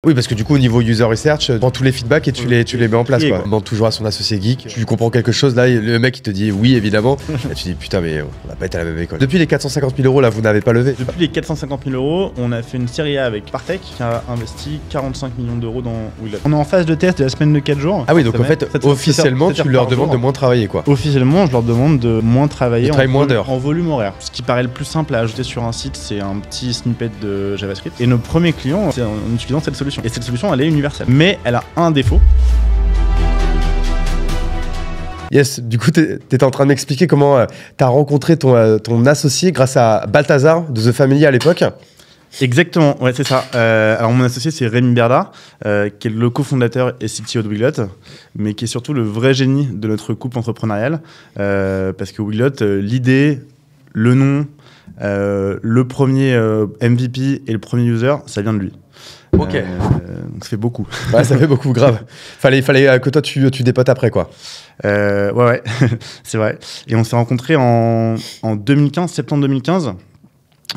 Oui, parce que du coup, au niveau user research, tu prends tous les feedbacks et tu les mets en place, quoi. On demande toujours à son associé geek. Tu lui comprends quelque chose, là, le mec, il te dit oui, évidemment. Là, tu dis putain, mais on va pas être à la même école. Depuis les 450 000 euros, là, vous n'avez pas levé. Depuis les 450 000 euros, on a fait une série A avec Partech qui a investi 45 millions d'euros dans Wiglot. On est en phase de test de la semaine de 4 jours. Ah oui, donc en fait, officiellement, tu leur demandes de moins travailler, quoi. Officiellement, je leur demande de moins travailler moins d'heures. En volume horaire. Ce qui paraît le plus simple à ajouter sur un site, c'est un petit snippet de JavaScript. Et nos premiers clients, c'est en utilisant cette solution. Et cette solution, elle est universelle. Mais elle a un défaut. Yes, du coup, t'étais en train de m'expliquer comment t'as rencontré ton associé grâce à Balthazar de The Family à l'époque. Exactement, ouais, c'est ça. Alors mon associé, c'est Rémi Berda, qui est le cofondateur et CTO de Wiglot, mais qui est surtout le vrai génie de notre couple entrepreneurial, parce que Wiglot, l'idée, le nom, le premier MVP et le premier user, ça vient de lui. Ok. Donc ça fait beaucoup. Ouais, ça fait beaucoup, grave. Fallait que toi tu dépotes après, quoi. Ouais, c'est vrai. Et on s'est rencontrés en 2015, septembre 2015.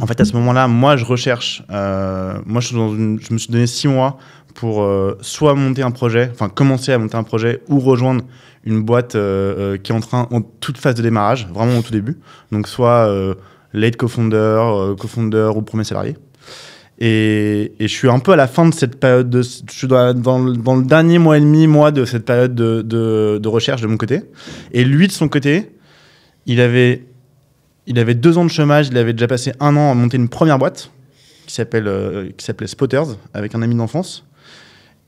En fait, à ce moment-là, moi, je recherche. Moi, je me suis donné 6 mois pour soit monter un projet, enfin commencer à monter un projet, ou rejoindre une boîte qui est en toute phase de démarrage, vraiment au tout début. Donc, soit late co-founder, ou premier salarié. Et je suis un peu à la fin de cette période, je suis dans le dernier mois et demi, de cette période de recherche de mon côté. Et lui, de son côté, il avait 2 ans de chômage, il avait déjà passé 1 an à monter une première boîte qui s'appelait Spotters, avec un ami d'enfance.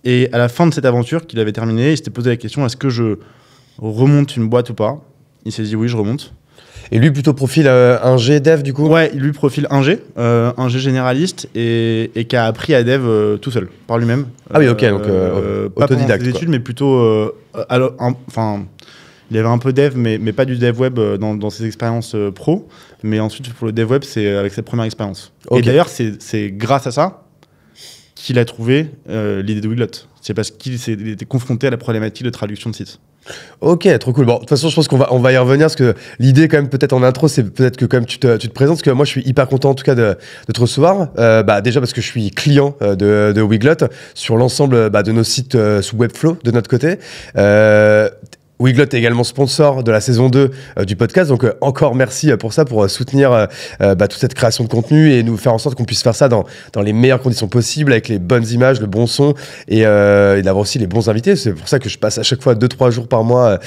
Et à la fin de cette aventure qu'il avait terminée, il s'était posé la question, est-ce que je remonte une boîte ou pas? Il s'est dit oui, je remonte. Et lui, plutôt profil ingé dev, du coup? Ouais, lui, profil ingé généraliste et qui a appris à dev tout seul, par lui-même. Ah oui, ok, donc pas autodidacte. Pas ses études, mais plutôt... il avait un peu dev, mais pas du dev web dans ses expériences pro. Mais ensuite, pour le dev web, c'est avec sa première expérience. Okay. Et d'ailleurs, c'est grâce à ça qu'il a trouvé l'idée de Wiglot. C'est parce qu'il était confronté à la problématique de traduction de sites. Ok, trop cool. Bon, de toute façon, je pense qu'on va y revenir parce que l'idée, quand même, peut-être en intro, c'est peut-être que quand même tu te présentes. Parce que moi, je suis hyper content en tout cas de te recevoir. Déjà parce que je suis client de Wiglot sur l'ensemble de nos sites sous Webflow de notre côté. Wiglot est également sponsor de la saison 2 du podcast, donc encore merci pour ça, pour soutenir toute cette création de contenu et nous faire en sorte qu'on puisse faire ça dans les meilleures conditions possibles, avec les bonnes images, le bon son et d'avoir aussi les bons invités. C'est pour ça que je passe à chaque fois 2-3 jours par mois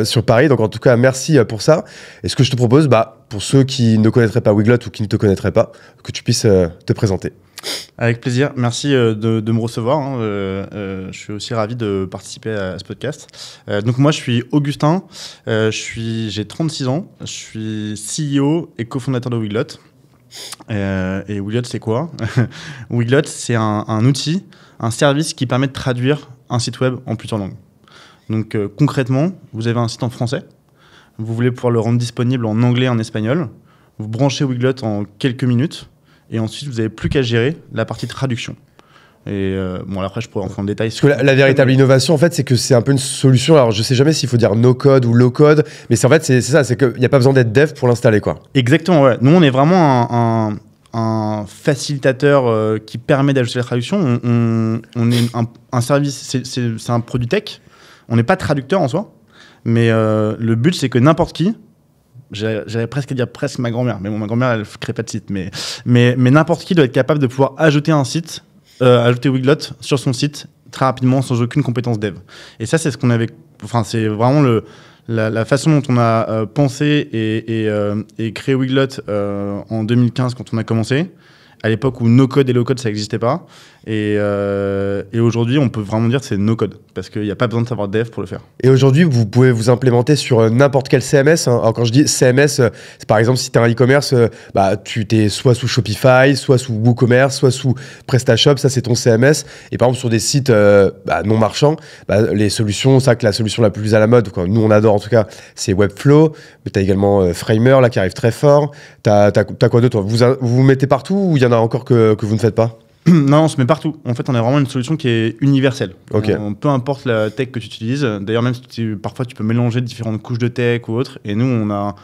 sur Paris, donc en tout cas merci pour ça. Et ce que je te propose, pour ceux qui ne connaîtraient pas Wiglot ou qui ne te connaîtraient pas, que tu puisses te présenter. Avec plaisir, merci de me recevoir. Je suis aussi ravi de participer à ce podcast. Donc moi, je suis Augustin, j'ai 36 ans, je suis CEO et cofondateur de Wiglot. Et Wiglot, c'est quoi? Wiglot, c'est un outil, un service qui permet de traduire un site web en plusieurs langues. Donc concrètement, vous avez un site en français, vous voulez pouvoir le rendre disponible en anglais et en espagnol, vous branchez Wiglot en quelques minutes, et ensuite, vous n'avez plus qu'à gérer la partie traduction. Et après, je pourrais rentrer en détail. Parce que la véritable innovation, en fait, c'est que c'est un peu une solution. Alors, je sais jamais s'il faut dire no-code ou low-code, mais c'est ça, c'est qu'il n'y a pas besoin d'être dev pour l'installer, quoi. Exactement, ouais. Nous, on est vraiment un facilitateur qui permet d'ajouter la traduction. On est un service, c'est un produit tech. On n'est pas traducteur en soi, mais le but, c'est que n'importe qui, j'allais presque dire ma grand-mère, mais bon, ma grand-mère, elle ne crée pas de site, mais n'importe qui doit être capable de pouvoir ajouter un site, ajouter Wiglot sur son site très rapidement sans aucune compétence dev. Et ça, c'est ce qu'on avait, c'est vraiment la façon dont on a pensé et créé Wiglot en 2015 quand on a commencé, à l'époque où no-code et low-code, ça n'existait pas. Et aujourd'hui, on peut vraiment dire que c'est no-code, parce qu'il n'y a pas besoin de savoir dev pour le faire. Et aujourd'hui, vous pouvez vous implémenter sur n'importe quel CMS. Alors, quand je dis CMS, c'est par exemple, si tu as un e-commerce, tu t'es soit sous Shopify, soit sous WooCommerce, soit sous PrestaShop, ça c'est ton CMS. Et par exemple, sur des sites non marchands, les solutions, c'est vrai que la solution la plus à la mode, quoi, nous on adore en tout cas, c'est Webflow. Mais tu as également Framer là, qui arrive très fort. T'as quoi d'autre? Vous mettez partout ou il y en a encore que vous ne faites pas? Non, on se met partout. En fait, on a vraiment une solution qui est universelle. Okay. Peu importe la tech que tu utilises. D'ailleurs, même parfois, tu peux mélanger différentes couches de tech ou autres. Et nous, on a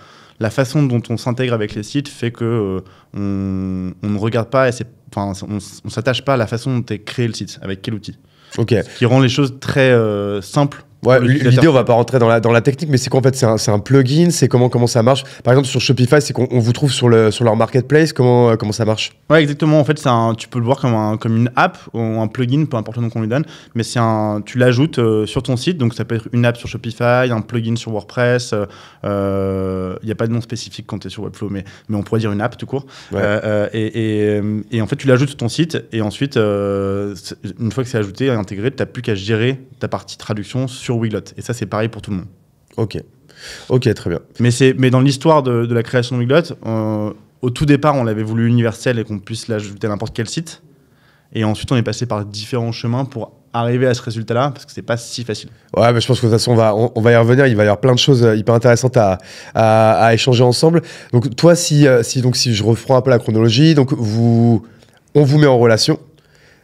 la façon dont on s'intègre avec les sites fait que on ne regarde pas et on s'attache pas à la façon dont est créé le site, avec quel outil. Ok. Ce qui rend les choses très simples. Ouais, l'idée, on va pas rentrer dans la technique, mais c'est qu'en fait, c'est un plugin, c'est comment ça marche. Par exemple, sur Shopify, c'est qu'on vous trouve sur leur marketplace, comment ça marche? Ouais, exactement. En fait, tu peux le voir comme une app ou un plugin, peu importe le nom qu'on lui donne, mais tu l'ajoutes sur ton site, donc ça peut être une app sur Shopify, un plugin sur WordPress. Il n'y a pas de nom spécifique quand tu es sur Webflow, mais on pourrait dire une app tout court. Ouais. Et en fait, tu l'ajoutes sur ton site, et ensuite, une fois que c'est ajouté et intégré, tu n'as plus qu'à gérer ta partie traduction sur Weglot. Et ça, c'est pareil pour tout le monde. Ok, très bien. Mais dans l'histoire de la création de Weglot, au tout départ, on l'avait voulu universel et qu'on puisse l'ajouter à n'importe quel site. Et ensuite, on est passé par différents chemins pour arriver à ce résultat-là, parce que c'est pas si facile. Ouais, mais je pense que de toute façon, on va y revenir. Il va y avoir plein de choses hyper intéressantes à échanger ensemble. Donc, toi, si je reprends un peu la chronologie, donc on vous met en relation.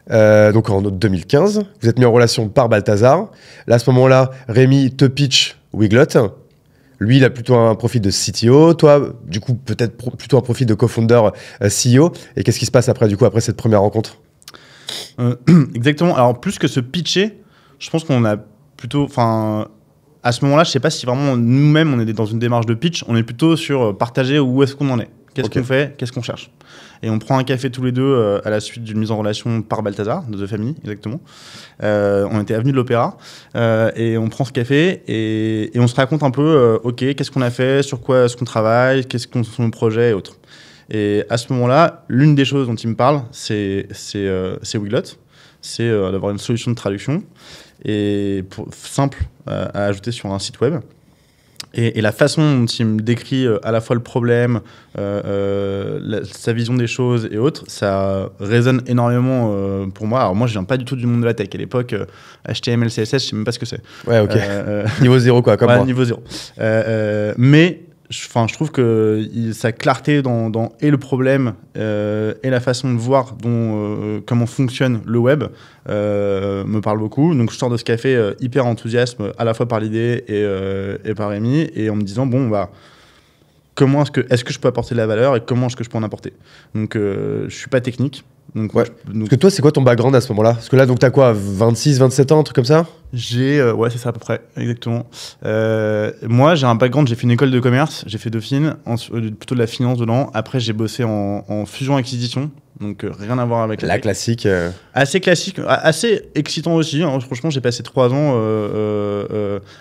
Donc en 2015, vous êtes mis en relation par Balthazar. Là, à ce moment-là, Rémi te pitch Weglot. Lui, il a plutôt un profil de CTO. Toi, du coup, peut-être plutôt un profil de co-founder CEO. Et qu'est-ce qui se passe après cette première rencontre? Exactement. Alors, plus que se pitcher, je pense qu'on a plutôt... à ce moment-là, je ne sais pas si vraiment nous-mêmes, on est dans une démarche de pitch. On est plutôt sur partager où est-ce qu'on en est. Qu'est-ce qu'on fait, qu'est-ce qu'on cherche. Et on prend un café tous les deux à la suite d'une mise en relation par Balthazar, de The Family, exactement. On était avenue de l'Opéra et on prend ce café et on se raconte un peu, OK, qu'est-ce qu'on a fait, sur quoi est-ce qu'on travaille, qu'est-ce qu'on sont nos projets et autres. Et à ce moment-là, l'une des choses dont il me parle, c'est Weglot, c'est d'avoir une solution de traduction et simple à ajouter sur un site web. Et la façon dont il me décrit à la fois le problème, sa vision des choses et autres, ça résonne énormément pour moi. Alors moi, je viens pas du tout du monde de la tech. À l'époque, HTML, CSS, je sais même pas ce que c'est. Ouais, ok. Niveau zéro, quoi, comme moi. Niveau zéro. Mais je trouve que sa clarté dans et le problème et la façon de voir comment fonctionne le web me parle beaucoup. Donc je sors de ce café hyper enthousiasme à la fois par l'idée et par Rémi, et en me disant comment est-ce que je peux apporter de la valeur et comment est-ce que je peux en apporter. Donc je suis pas technique. Donc, ouais. Parce que toi, c'est quoi ton background à ce moment-là? Parce que là, donc, t'as quoi, 26, 27 ans, un truc comme ça? Ouais, c'est ça à peu près, exactement. Moi, j'ai un background, j'ai fait une école de commerce, j'ai fait Dauphine, plutôt de la finance dedans. Après, j'ai bossé en fusion-acquisition, donc rien à voir avec la classique. Assez classique, assez excitant aussi. Hein. Franchement, j'ai passé 3 ans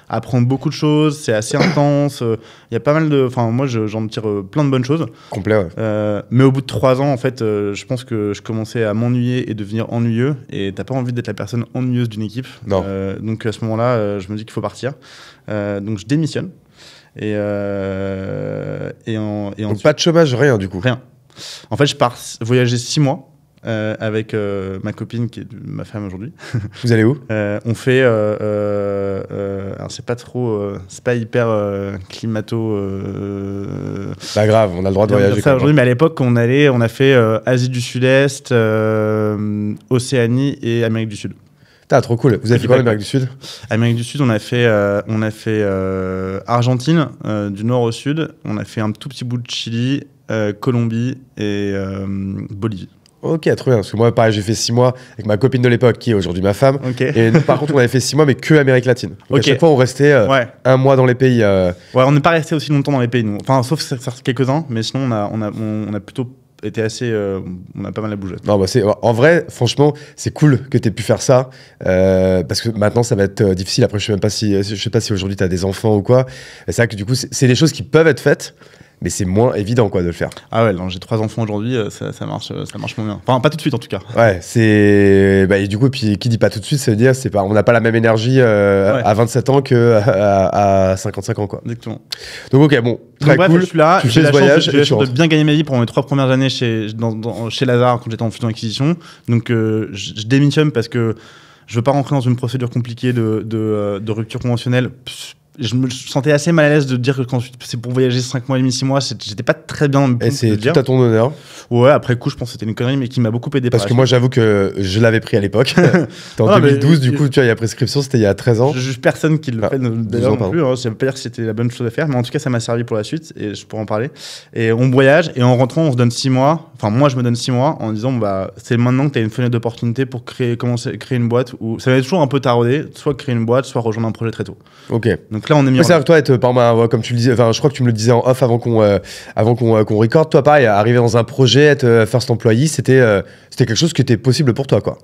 à apprendre beaucoup de choses, c'est assez intense. Il y a pas mal de... Enfin, moi, j'en tire plein de bonnes choses. Complet, ouais. Mais au bout de 3 ans, en fait, je pense que je commençais à m'ennuyer et devenir ennuyeux. Et t'as pas envie d'être la personne ennuyeuse d'une équipe. Non. Donc à ce moment-là, je me dis qu'il faut partir. Donc je démissionne. Et donc ensuite, pas de chômage, rien du coup. Rien. En fait, je pars voyager 6 mois avec ma copine qui est ma femme aujourd'hui. Vous allez où? On fait... alors c'est pas trop... c'est pas hyper climato... Pas grave, on a le droit de voyager. Ça aujourd'hui, mais à l'époque, on a fait Asie du Sud-Est, Océanie et Amérique du Sud. Trop cool. Vous avez fait quoi en Amérique du Sud? Amérique du Sud, on a fait Argentine, du nord au sud. On a fait un tout petit bout de Chili, Colombie et Bolivie. Ok, trop bien. Parce que moi, pareil, j'ai fait 6 mois avec ma copine de l'époque, qui est aujourd'hui ma femme. Okay. Et nous, par contre, on avait fait 6 mois, mais que Amérique latine. Donc okay. À chaque fois, on restait un mois dans les pays. Ouais, on n'est pas resté aussi longtemps dans les pays, nous. Enfin, sauf quelques-uns, mais sinon, on a plutôt été assez... on a pas mal à bouger. Non, en vrai, franchement, c'est cool que tu aies pu faire ça. Parce que maintenant, ça va être difficile. Après, je sais pas si aujourd'hui, tu as des enfants ou quoi. C'est vrai que du coup, c'est des choses qui peuvent être faites. Mais c'est moins évident de le faire. Ah ouais, non, j'ai 3 enfants aujourd'hui, ça marche moins bien. Enfin, pas tout de suite en tout cas. Ouais, et du coup, puis qui dit pas tout de suite, ça veut dire on n'a pas la même énergie à 27 ans qu'à 55 ans, quoi. Exactement. Donc ok, bon, très cool. Je suis là, j'ai la chance de bien gagner ma vie pendant mes 3 premières années chez Lazare quand j'étais en fusion acquisition. Donc je démissionne parce que je veux pas rentrer dans une procédure compliquée de rupture conventionnelle. je me sentais assez mal à l'aise de dire que quand c'est pour voyager 5 mois et demi, 6 moès, j'étais pas très bien. Et c'est tout à ton honneur. Ouais, après coup, je pense que c'était une connerie, mais qui m'a beaucoup aidé. Parce que moi, j'avoue que je l'avais pris à l'époque. C'était en 2012, du coup, tu vois, il y a prescription, c'était il y a 13 ans. Je juge personne qui le fait d'ailleurs non plus. Hein, ça veut pas dire que c'était la bonne chose à faire, mais en tout cas, ça m'a servi pour la suite et je pourrais en parler. Et on voyage et en rentrant, on se donne 6 mois. Enfin, moi, je me donne 6 mois en disant, bah, c'est maintenant que tu as une fenêtre d'opportunité pour créer une boîte. Où ça va être toujours un peu taraudé, soit créer une boîte, soit rejoindre un projet très tôt. Ok. Donc là, on est mis. C'est vrai que toi, être, comme tu le disais, enfin, je crois que tu me le disais en off avant qu'on recorde. Toi, pareil, arriver dans un projet, être first employee, c'était quelque chose qui était possible pour toi, quoi.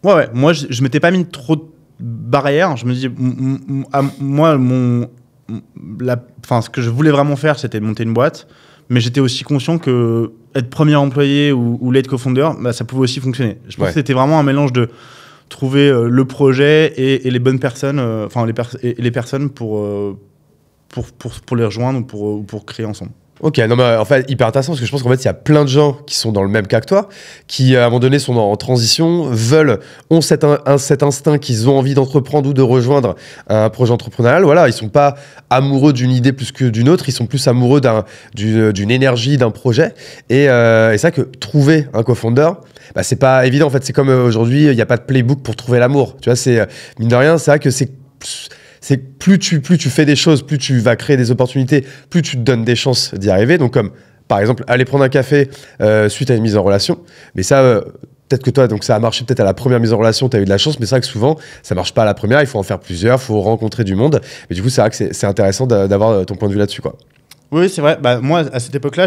Ouais. Moi, je m'étais pas mis trop de barrières. Je me dis, moi, ce que je voulais vraiment faire, c'était monter une boîte. Mais j'étais aussi conscient que être premier employé ou lead co-founder, bah, ça pouvait aussi fonctionner. Je pense que c'était vraiment un mélange de trouver le projet et les bonnes personnes, les personnes pour les rejoindre ou pour créer ensemble. Ok, non mais en fait hyper intéressant parce que je pense qu'en fait il y a plein de gens qui sont dans le même cas que toi, qui à un moment donné sont en transition, ont cet instinct qu'ils ont envie d'entreprendre ou de rejoindre un projet entrepreneurial. Voilà, ils sont pas amoureux d'une idée plus que d'une autre, ils sont plus amoureux d'une énergie, d'un projet. Et c'est ça que trouver un co-founder, bah, c'est pas évident en fait. C'est comme aujourd'hui, il n'y a pas de playbook pour trouver l'amour. Tu vois, c'est mine de rien, c'est vrai que c'est plus tu fais des choses, plus tu vas créer des opportunités, plus tu te donnes des chances d'y arriver. Donc comme par exemple aller prendre un café suite à une mise en relation. Mais ça, peut-être que toi, donc ça a marché peut-être à la première mise en relation, tu as eu de la chance, mais c'est vrai que souvent ça marche pas à la première, il faut en faire plusieurs, il faut rencontrer du monde. Mais du coup, c'est vrai que c'est intéressant d'avoir ton point de vue là-dessus, quoi. Oui, c'est vrai. Bah, moi, à cette époque-là,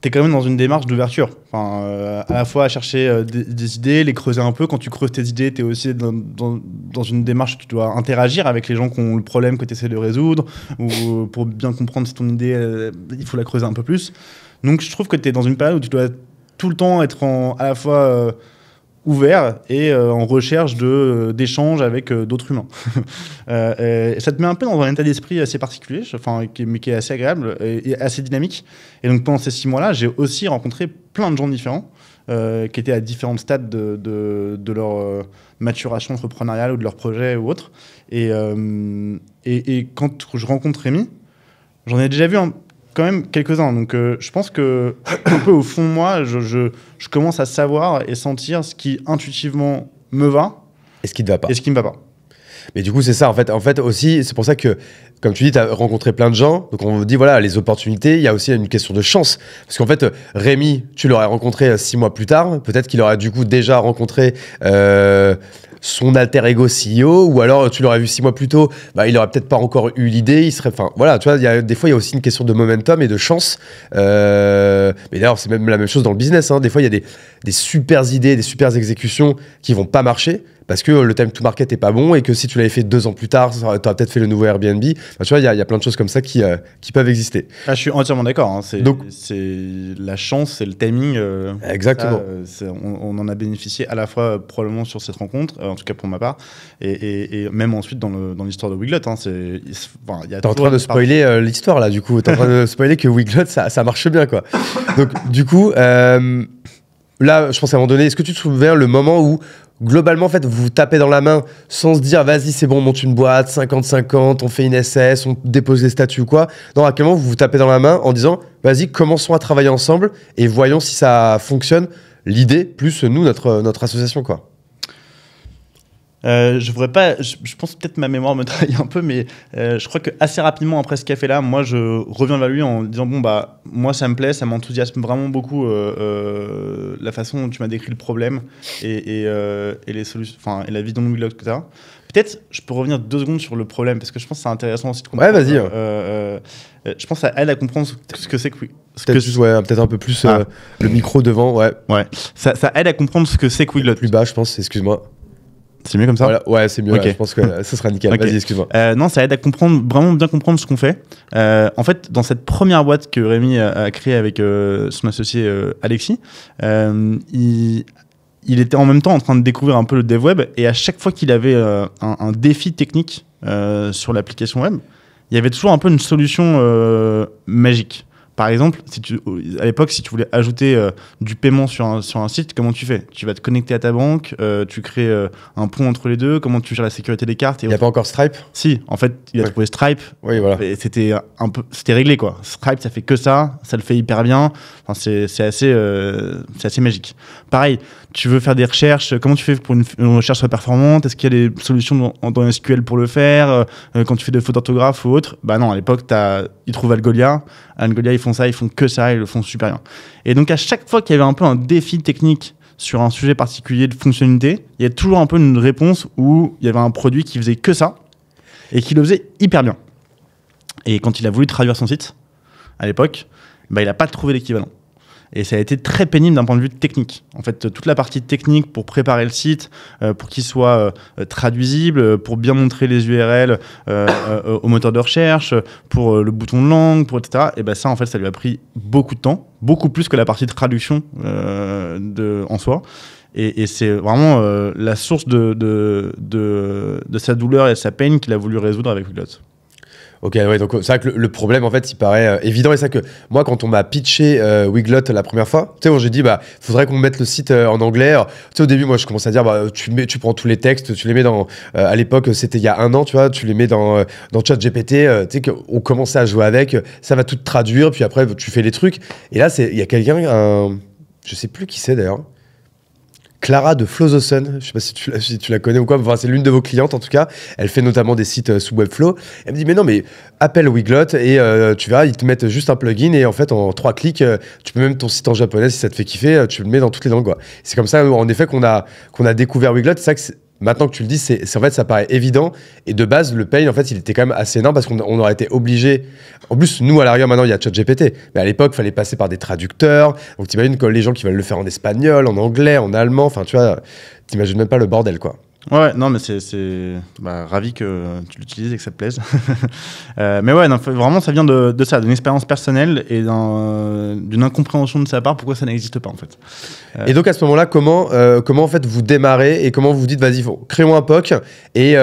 t'es quand même dans une démarche d'ouverture. Enfin, à la fois à chercher des idées, les creuser un peu. Quand tu creuses tes idées, t'es aussi dans une démarche où tu dois interagir avec les gens qui ont le problème que tu essaies de résoudre. Ou pour bien comprendre si ton idée, il faut la creuser un peu plus. Donc, je trouve que t'es dans une période où tu dois tout le temps être à la fois ouvert et en recherche d'échanges avec d'autres humains. Et ça te met un peu dans un état d'esprit assez particulier, mais qui est assez agréable et assez dynamique. Et donc pendant ces 6 mois-là, j'ai aussi rencontré plein de gens différents qui étaient à différents stades de leur maturation entrepreneuriale ou de leur projet ou autre. Et quand je rencontre Rémi, j'en ai déjà vu quand même quelques-uns. Donc je pense que un peu au fond de moi, je commence à savoir et sentir ce qui intuitivement me va et ce qui ne va pas. Et ce qui ne me va pas. Mais du coup, c'est ça. En fait aussi, c'est pour ça que, comme tu dis, tu as rencontré plein de gens. Donc, on dit, voilà, les opportunités, il y a aussi une question de chance. Parce qu'en fait, Rémi, tu l'aurais rencontré 6 mois plus tard. Peut-être qu'il aurait du coup déjà rencontré son alter ego CEO. Ou alors, tu l'aurais vu 6 mois plus tôt. Bah, il aurait peut-être pas encore eu l'idée. Il serait, enfin, voilà, tu vois, des fois, il y a aussi une question de momentum et de chance. Mais d'ailleurs, c'est même la même chose dans le business. Hein. Des fois, il y a des super idées, des super exécutions qui vont pas marcher. Parce que le time to market est pas bon et que si tu l'avais fait 2 ans plus tard, tu aurais peut-être fait le nouveau Airbnb. Enfin, tu vois, il y a plein de choses comme ça qui peuvent exister. Ah, je suis entièrement d'accord. Hein. C'est la chance, c'est le timing. Exactement. On en a bénéficié à la fois probablement sur cette rencontre, en tout cas pour ma part, et même ensuite dans l'histoire de Weglot. Hein. T'es en train de spoiler l'histoire là, du coup. T'es en train de spoiler que Weglot, ça marche bien, quoi. Donc, du coup, là, je pense à un moment donné, est-ce que tu te souviens le moment où globalement, en fait, vous vous tapez dans la main sans se dire, vas-y, c'est bon, on monte une boîte, 50-50, on fait une SS, on dépose des statuts ou quoi. Non, à quel moment vous vous tapez dans la main en disant, vas-y, commençons à travailler ensemble et voyons si ça fonctionne. L'idée, plus nous, notre association, quoi. Je pense peut-être ma mémoire me trahit un peu, mais je crois que assez rapidement après ce café-là, moi je reviens vers lui en disant bon bah moi ça me plaît, ça m'enthousiasme vraiment beaucoup la façon dont tu m'as décrit le problème et les solutions, enfin et la vision de Weglot, etc. Peut-être je peux revenir 2 secondes sur le problème parce que je pense que c'est intéressant aussi de comprendre. Ouais, vas-y. Je pense à elle à comprendre ce que c'est que peut-être un peu plus le micro devant, ouais. Ouais. Ça aide à comprendre ce que c'est que Weglot. Plus bas, je pense. Excuse-moi. C'est mieux comme ça. Voilà. Ouais, c'est mieux. Okay. Là, je pense que ça sera nickel. Okay. Vas-y, excuse-moi. Non, ça aide à comprendre, vraiment bien comprendre ce qu'on fait. En fait, dans cette première boîte que Rémi a créée avec son associé Alexis, il était en même temps en train de découvrir un peu le dev web et à chaque fois qu'il avait un défi technique sur l'application web, il y avait toujours un peu une solution magique. Par exemple, à l'époque, si tu voulais ajouter du paiement sur un site, comment tu fais? Tu vas te connecter à ta banque, tu crées un pont entre les deux, comment tu gères la sécurité des cartes? Il n'y a pas encore Stripe? Si, en fait, il a trouvé Stripe. Oui, voilà. C'était réglé, quoi. Stripe, ça fait que ça le fait hyper bien. Enfin, c'est assez magique. Pareil, tu veux faire des recherches, comment tu fais pour une recherche soit performante? Est-ce qu'il y a des solutions dans SQL pour le faire? Quand tu fais des fautes d'orthographe ou autre? Bah non, à l'époque, ils trouvent Algolia. Algolia, ils font que ça, ils le font super bien. Et donc, à chaque fois qu'il y avait un peu un défi technique sur un sujet particulier de fonctionnalité, il y a toujours un peu une réponse où il y avait un produit qui faisait que ça et qui le faisait hyper bien. Et quand il a voulu traduire son site, à l'époque, bah, il n'a pas trouvé l'équivalent. Et ça a été très pénible d'un point de vue technique. En fait, toute la partie technique pour préparer le site, pour qu'il soit traduisible, pour bien montrer les URL au moteur de recherche, pour le bouton de langue, etc. Et ben ça, en fait, ça lui a pris beaucoup de temps, beaucoup plus que la partie de traduction en soi. Et c'est vraiment la source de sa douleur et de sa peine qu'il a voulu résoudre avec Weglot. Ok, ouais, donc c'est vrai que le problème, en fait, il paraît évident. Et c'est vrai que moi, quand on m'a pitché Weglot la première fois, tu sais, j'ai dit, bah, faudrait qu'on mette le site en anglais. Tu sais, au début, moi, je commence à dire, bah, tu prends tous les textes, tu les mets dans. À l'époque, c'était il y a 1 an, tu vois, tu les mets dans ChatGPT. Tu sais, qu'on commençait à jouer avec, ça va tout te traduire, puis après, tu fais les trucs. Et là, il y a quelqu'un, je sais plus qui c'est d'ailleurs. Clara de Flow the Sun, je sais pas si tu la connais ou quoi, enfin, c'est l'une de vos clientes en tout cas, elle fait notamment des sites sous Webflow. Elle me dit mais non mais appelle Weglot et tu verras, ils te mettent juste un plugin et en fait en 3 clics, tu peux même ton site en japonais si ça te fait kiffer, tu le mets dans toutes les langues quoi. C'est comme ça en effet qu'on a découvert Weglot, c'est ça que maintenant que tu le dis, c'est en fait ça paraît évident et de base le pain en fait il était quand même assez énorme parce qu'on aurait été obligé. En plus nous à l'arrière maintenant il y a ChatGPT, mais à l'époque il fallait passer par des traducteurs. Donc t'imagines que les gens qui veulent le faire en espagnol, en anglais, en allemand, enfin tu vois, t'imagines même pas le bordel quoi. Ouais, non, mais c'est ravi que tu l'utilises et que ça te plaise. Mais ouais, non, vraiment, ça vient de ça, d'une expérience personnelle et d'une incompréhension de sa part pourquoi ça n'existe pas en fait. Et donc à ce moment-là, comment en fait vous démarrez et comment vous dites vas-y, créons un POC et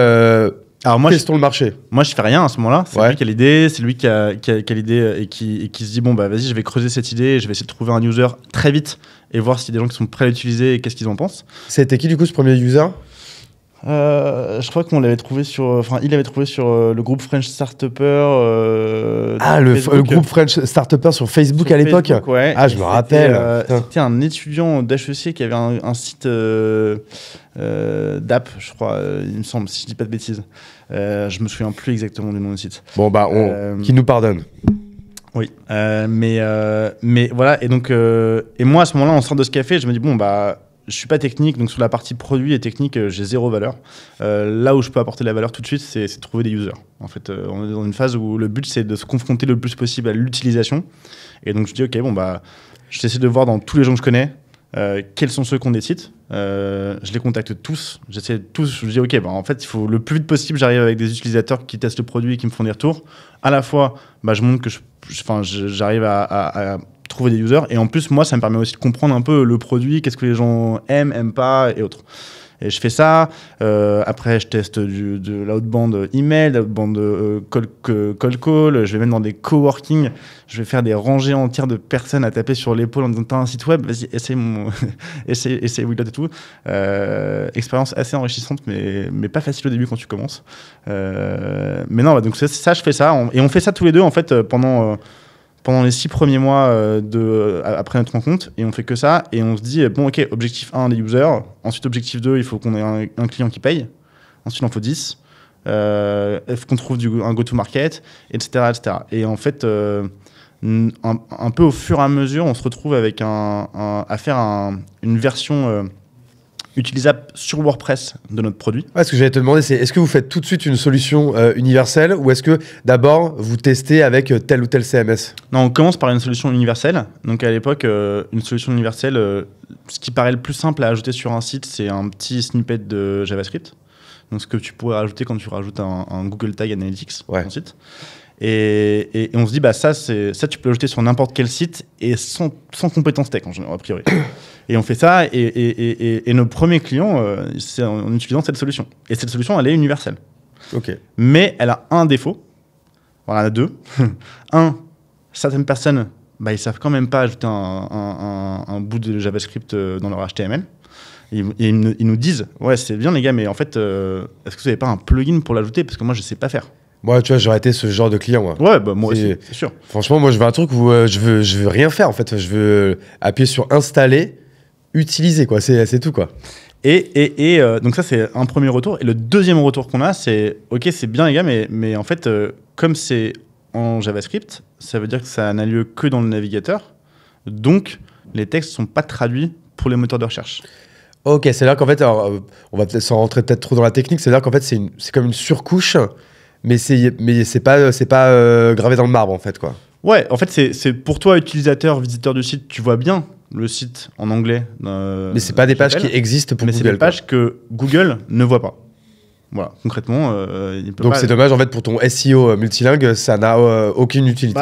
alors moi, testons le marché. Moi, je fais rien à ce moment-là. C'est lui qui a l'idée, c'est lui qui a l'idée et qui se dit bon bah vas-y, je vais creuser cette idée, et je vais essayer de trouver un user très vite et voir s'il y a des gens qui sont prêts à l'utiliser et qu'est-ce qu'ils en pensent. C'était qui du coup ce premier user? Je crois qu'on l'avait trouvé il avait trouvé sur le groupe French Startupper. Le groupe French Startupper sur Facebook à l'époque. Ouais. Ah, je me rappelle. C'était un étudiant d'HEC qui avait un site d'app, je crois, il me semble, si je dis pas de bêtises. Je me souviens plus exactement du nom du site. Bon bah, qui nous pardonne. Oui, mais voilà. Et donc, et moi à ce moment-là, on sort de ce café, je me dis bon bah. Je suis pas technique, donc sur la partie produit et technique, j'ai 0 valeur. Là où je peux apporter de la valeur tout de suite, c'est de trouver des users. En fait, on est dans une phase où le but, c'est de se confronter le plus possible à l'utilisation. Et donc, je dis, OK, bon, bah, j'essaie de voir dans tous les gens que je connais, quels sont ceux qui ont des sites. Je les contacte tous. J'essaie tous. Je dis, OK, bah, en fait, il faut le plus vite possible, j'arrive avec des utilisateurs qui testent le produit et qui me font des retours. À la fois, bah, je montre que j'arrive à trouver des users et en plus moi ça me permet aussi de comprendre un peu le produit, qu'est-ce que les gens aiment pas et autres. Et je fais ça, après je teste de l'outbound email, l'outbound cold call, je vais même dans des coworking, je vais faire des rangées entières de personnes à taper sur l'épaule en disant t'as un site web, vas-y essaye Weglot et tout. Expérience assez enrichissante mais pas facile au début quand tu commences. Mais non, donc ça je fais ça, et on fait ça tous les deux en fait pendant les 6 premiers mois après notre rencontre, et on fait que ça, et on se dit, bon ok, objectif 1, les users, ensuite objectif 2, il faut qu'on ait un client qui paye, ensuite il en faut 10, il faut qu'on trouve un go-to-market, etc., etc. Et en fait, un peu au fur et à mesure, on se retrouve avec à faire une version utilisable sur WordPress de notre produit. Ouais, ce que j'allais te demander, c'est est-ce que vous faites tout de suite une solution universelle ou est-ce que d'abord vous testez avec tel ou tel CMS? Non, on commence par une solution universelle. Donc à l'époque, une solution universelle, ce qui paraît le plus simple à ajouter sur un site, c'est un petit snippet de JavaScript. Donc ce que tu pourrais rajouter quand tu rajoutes un Google Tag Analytics sur ton site. Et on se dit, bah ça tu peux l'ajouter sur n'importe quel site et sans compétences tech a priori. Et on fait ça, et nos premiers clients, c'est en utilisant cette solution. Et cette solution, elle est universelle. Okay. Mais elle a un défaut. Voilà, elle en a 2. Un, certaines personnes bah, ils savent quand même pas ajouter un bout de JavaScript dans leur HTML. Et ils nous disent, ouais, c'est bien les gars, mais en fait, est-ce que vous n'avez pas un plugin pour l'ajouter? Parce que moi, je sais pas faire. Moi, tu vois, j'aurais été ce genre de client, moi. Ouais, bah moi aussi, c'est sûr. Franchement, moi, je veux un truc où je veux rien faire, en fait. Je veux appuyer sur installer, utiliser, quoi. C'est tout, quoi. Et donc ça, c'est un premier retour. Et le deuxième retour qu'on a, c'est, ok, c'est bien les gars, mais en fait, comme c'est en JavaScript, ça veut dire que ça n'a lieu que dans le navigateur. Donc, les textes sont pas traduits pour les moteurs de recherche. Ok, c'est-à-dire qu'en fait, alors, on va peut-être s'en rentrer peut-être trop dans la technique, c'est-à-dire qu'en fait, c'est comme une surcouche, mais c'est pas gravé dans le marbre, en fait, quoi. Ouais, en fait, c'est pour toi, utilisateur, visiteur du site, tu vois bien le site en anglais. Mais c'est pas des pages qui existent pour mais Google. Mais c'est des pages que Google ne voit pas. Voilà, concrètement, il peut donc pas... c'est dommage, en fait, pour ton SEO multilingue, ça n'a aucune utilité.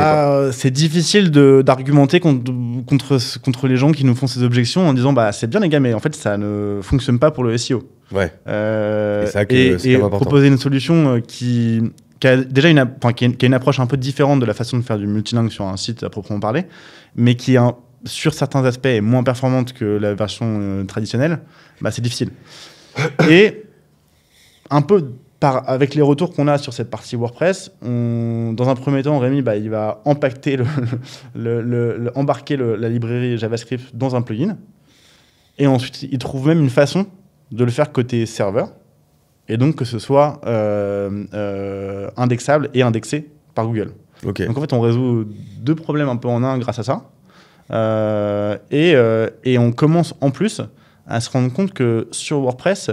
C'est difficile d'argumenter contre les gens qui nous font ces objections en disant bah c'est bien les gars, mais en fait ça ne fonctionne pas pour le SEO. Ouais. Et proposer une solution qui a déjà qui a une approche un peu différente de la façon de faire du multilingue sur un site à proprement parler, mais qui sur certains aspects est moins performante que la version traditionnelle, bah c'est difficile. Et un peu avec les retours qu'on a sur cette partie WordPress, dans un premier temps, Rémi, il va embarquer la librairie JavaScript dans un plugin. Et ensuite, il trouve même une façon de le faire côté serveur. Et donc que ce soit indexable et indexé par Google. Okay. Donc en fait, on résout deux problèmes un peu en un grâce à ça. Et on commence en plus à se rendre compte que sur WordPress,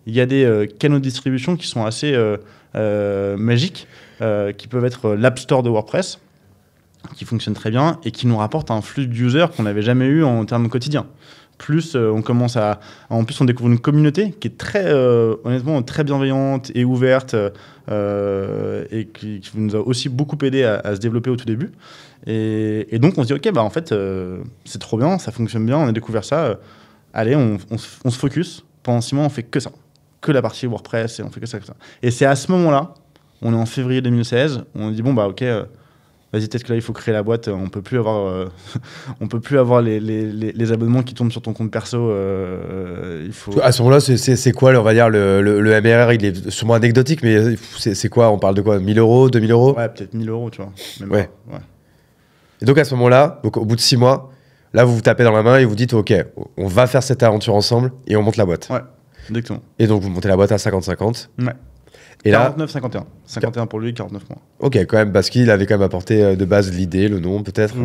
il y a des canaux de distribution qui sont assez magiques, qui peuvent être l'App Store de WordPress, qui fonctionne très bien et qui nous rapporte un flux d'users qu'on n'avait jamais eu en termes quotidiens. Plus on commence en plus on découvre une communauté qui est très honnêtement très bienveillante et ouverte et qui nous a aussi beaucoup aidé à se développer au tout début. Et donc on se dit ok, en fait c'est trop bien, ça fonctionne bien, on a découvert ça, allez on se focus, pendant 6 mois on fait que ça, que la partie WordPress, et on fait que ça. Et c'est à ce moment-là, on est en février 2016, on dit bon ok, vas-y, peut-être que là il faut créer la boîte, on peut plus avoir les abonnements qui tombent sur ton compte perso. Il faut... À ce moment-là, c'est quoi, on va dire, le MRR, il est sûrement anecdotique, mais c'est quoi, on parle de quoi, 1000 euros, 2000 euros? Ouais, peut-être 1000 euros, tu vois. Même ouais. Pas, ouais. Et donc à ce moment-là, donc au bout de 6 mois, là vous vous tapez dans la main et vous dites ok, on va faire cette aventure ensemble et on monte la boîte. Ouais, exactement. Et donc vous montez la boîte à 50-50. Ouais. Et 49-51. 51 pour lui, 49 pour moi. Ok, quand même, parce qu'il avait quand même apporté de base l'idée, le nom peut-être.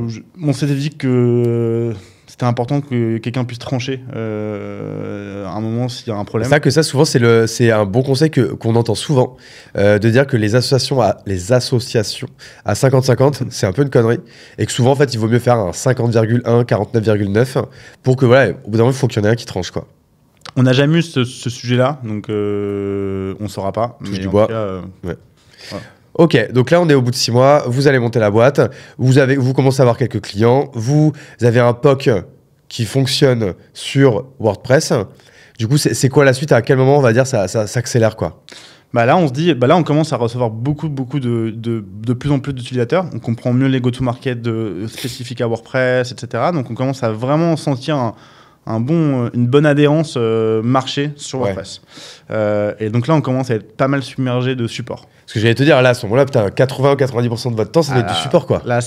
On s'était dit que c'était important que quelqu'un puisse trancher à un moment s'il y a un problème. C'est ça que ça, souvent, c'est un bon conseil qu'on entend souvent, de dire que les associations à 50-50, c'est un peu une connerie, et que souvent, en fait, il vaut mieux faire un 50,1, 49,9 pour que, voilà, au bout d'un moment, il faut qu'il y en ait un qui tranche, quoi. On n'a jamais eu ce sujet-là, donc on ne saura pas. Touche du bois. Cas, ouais. Voilà. Ok, donc là on est au bout de 6 mois, vous allez monter la boîte, vous commencez à avoir quelques clients, vous avez un POC qui fonctionne sur WordPress. Du coup, c'est quoi la suite? À quel moment on va dire ça s'accélère, quoi? Là, on se dit, là, on commence à recevoir beaucoup de plus en plus d'utilisateurs. On comprend mieux les go-to-market spécifiques à WordPress, etc. Donc on commence à vraiment sentir une bonne adhérence marché sur WordPress. Ouais. Et donc là, on commence à être pas mal submergé de support. Ce que j'allais te dire, là, à ce moment-là, 80 ou 90% de votre temps, ça doit être du support, quoi. Là,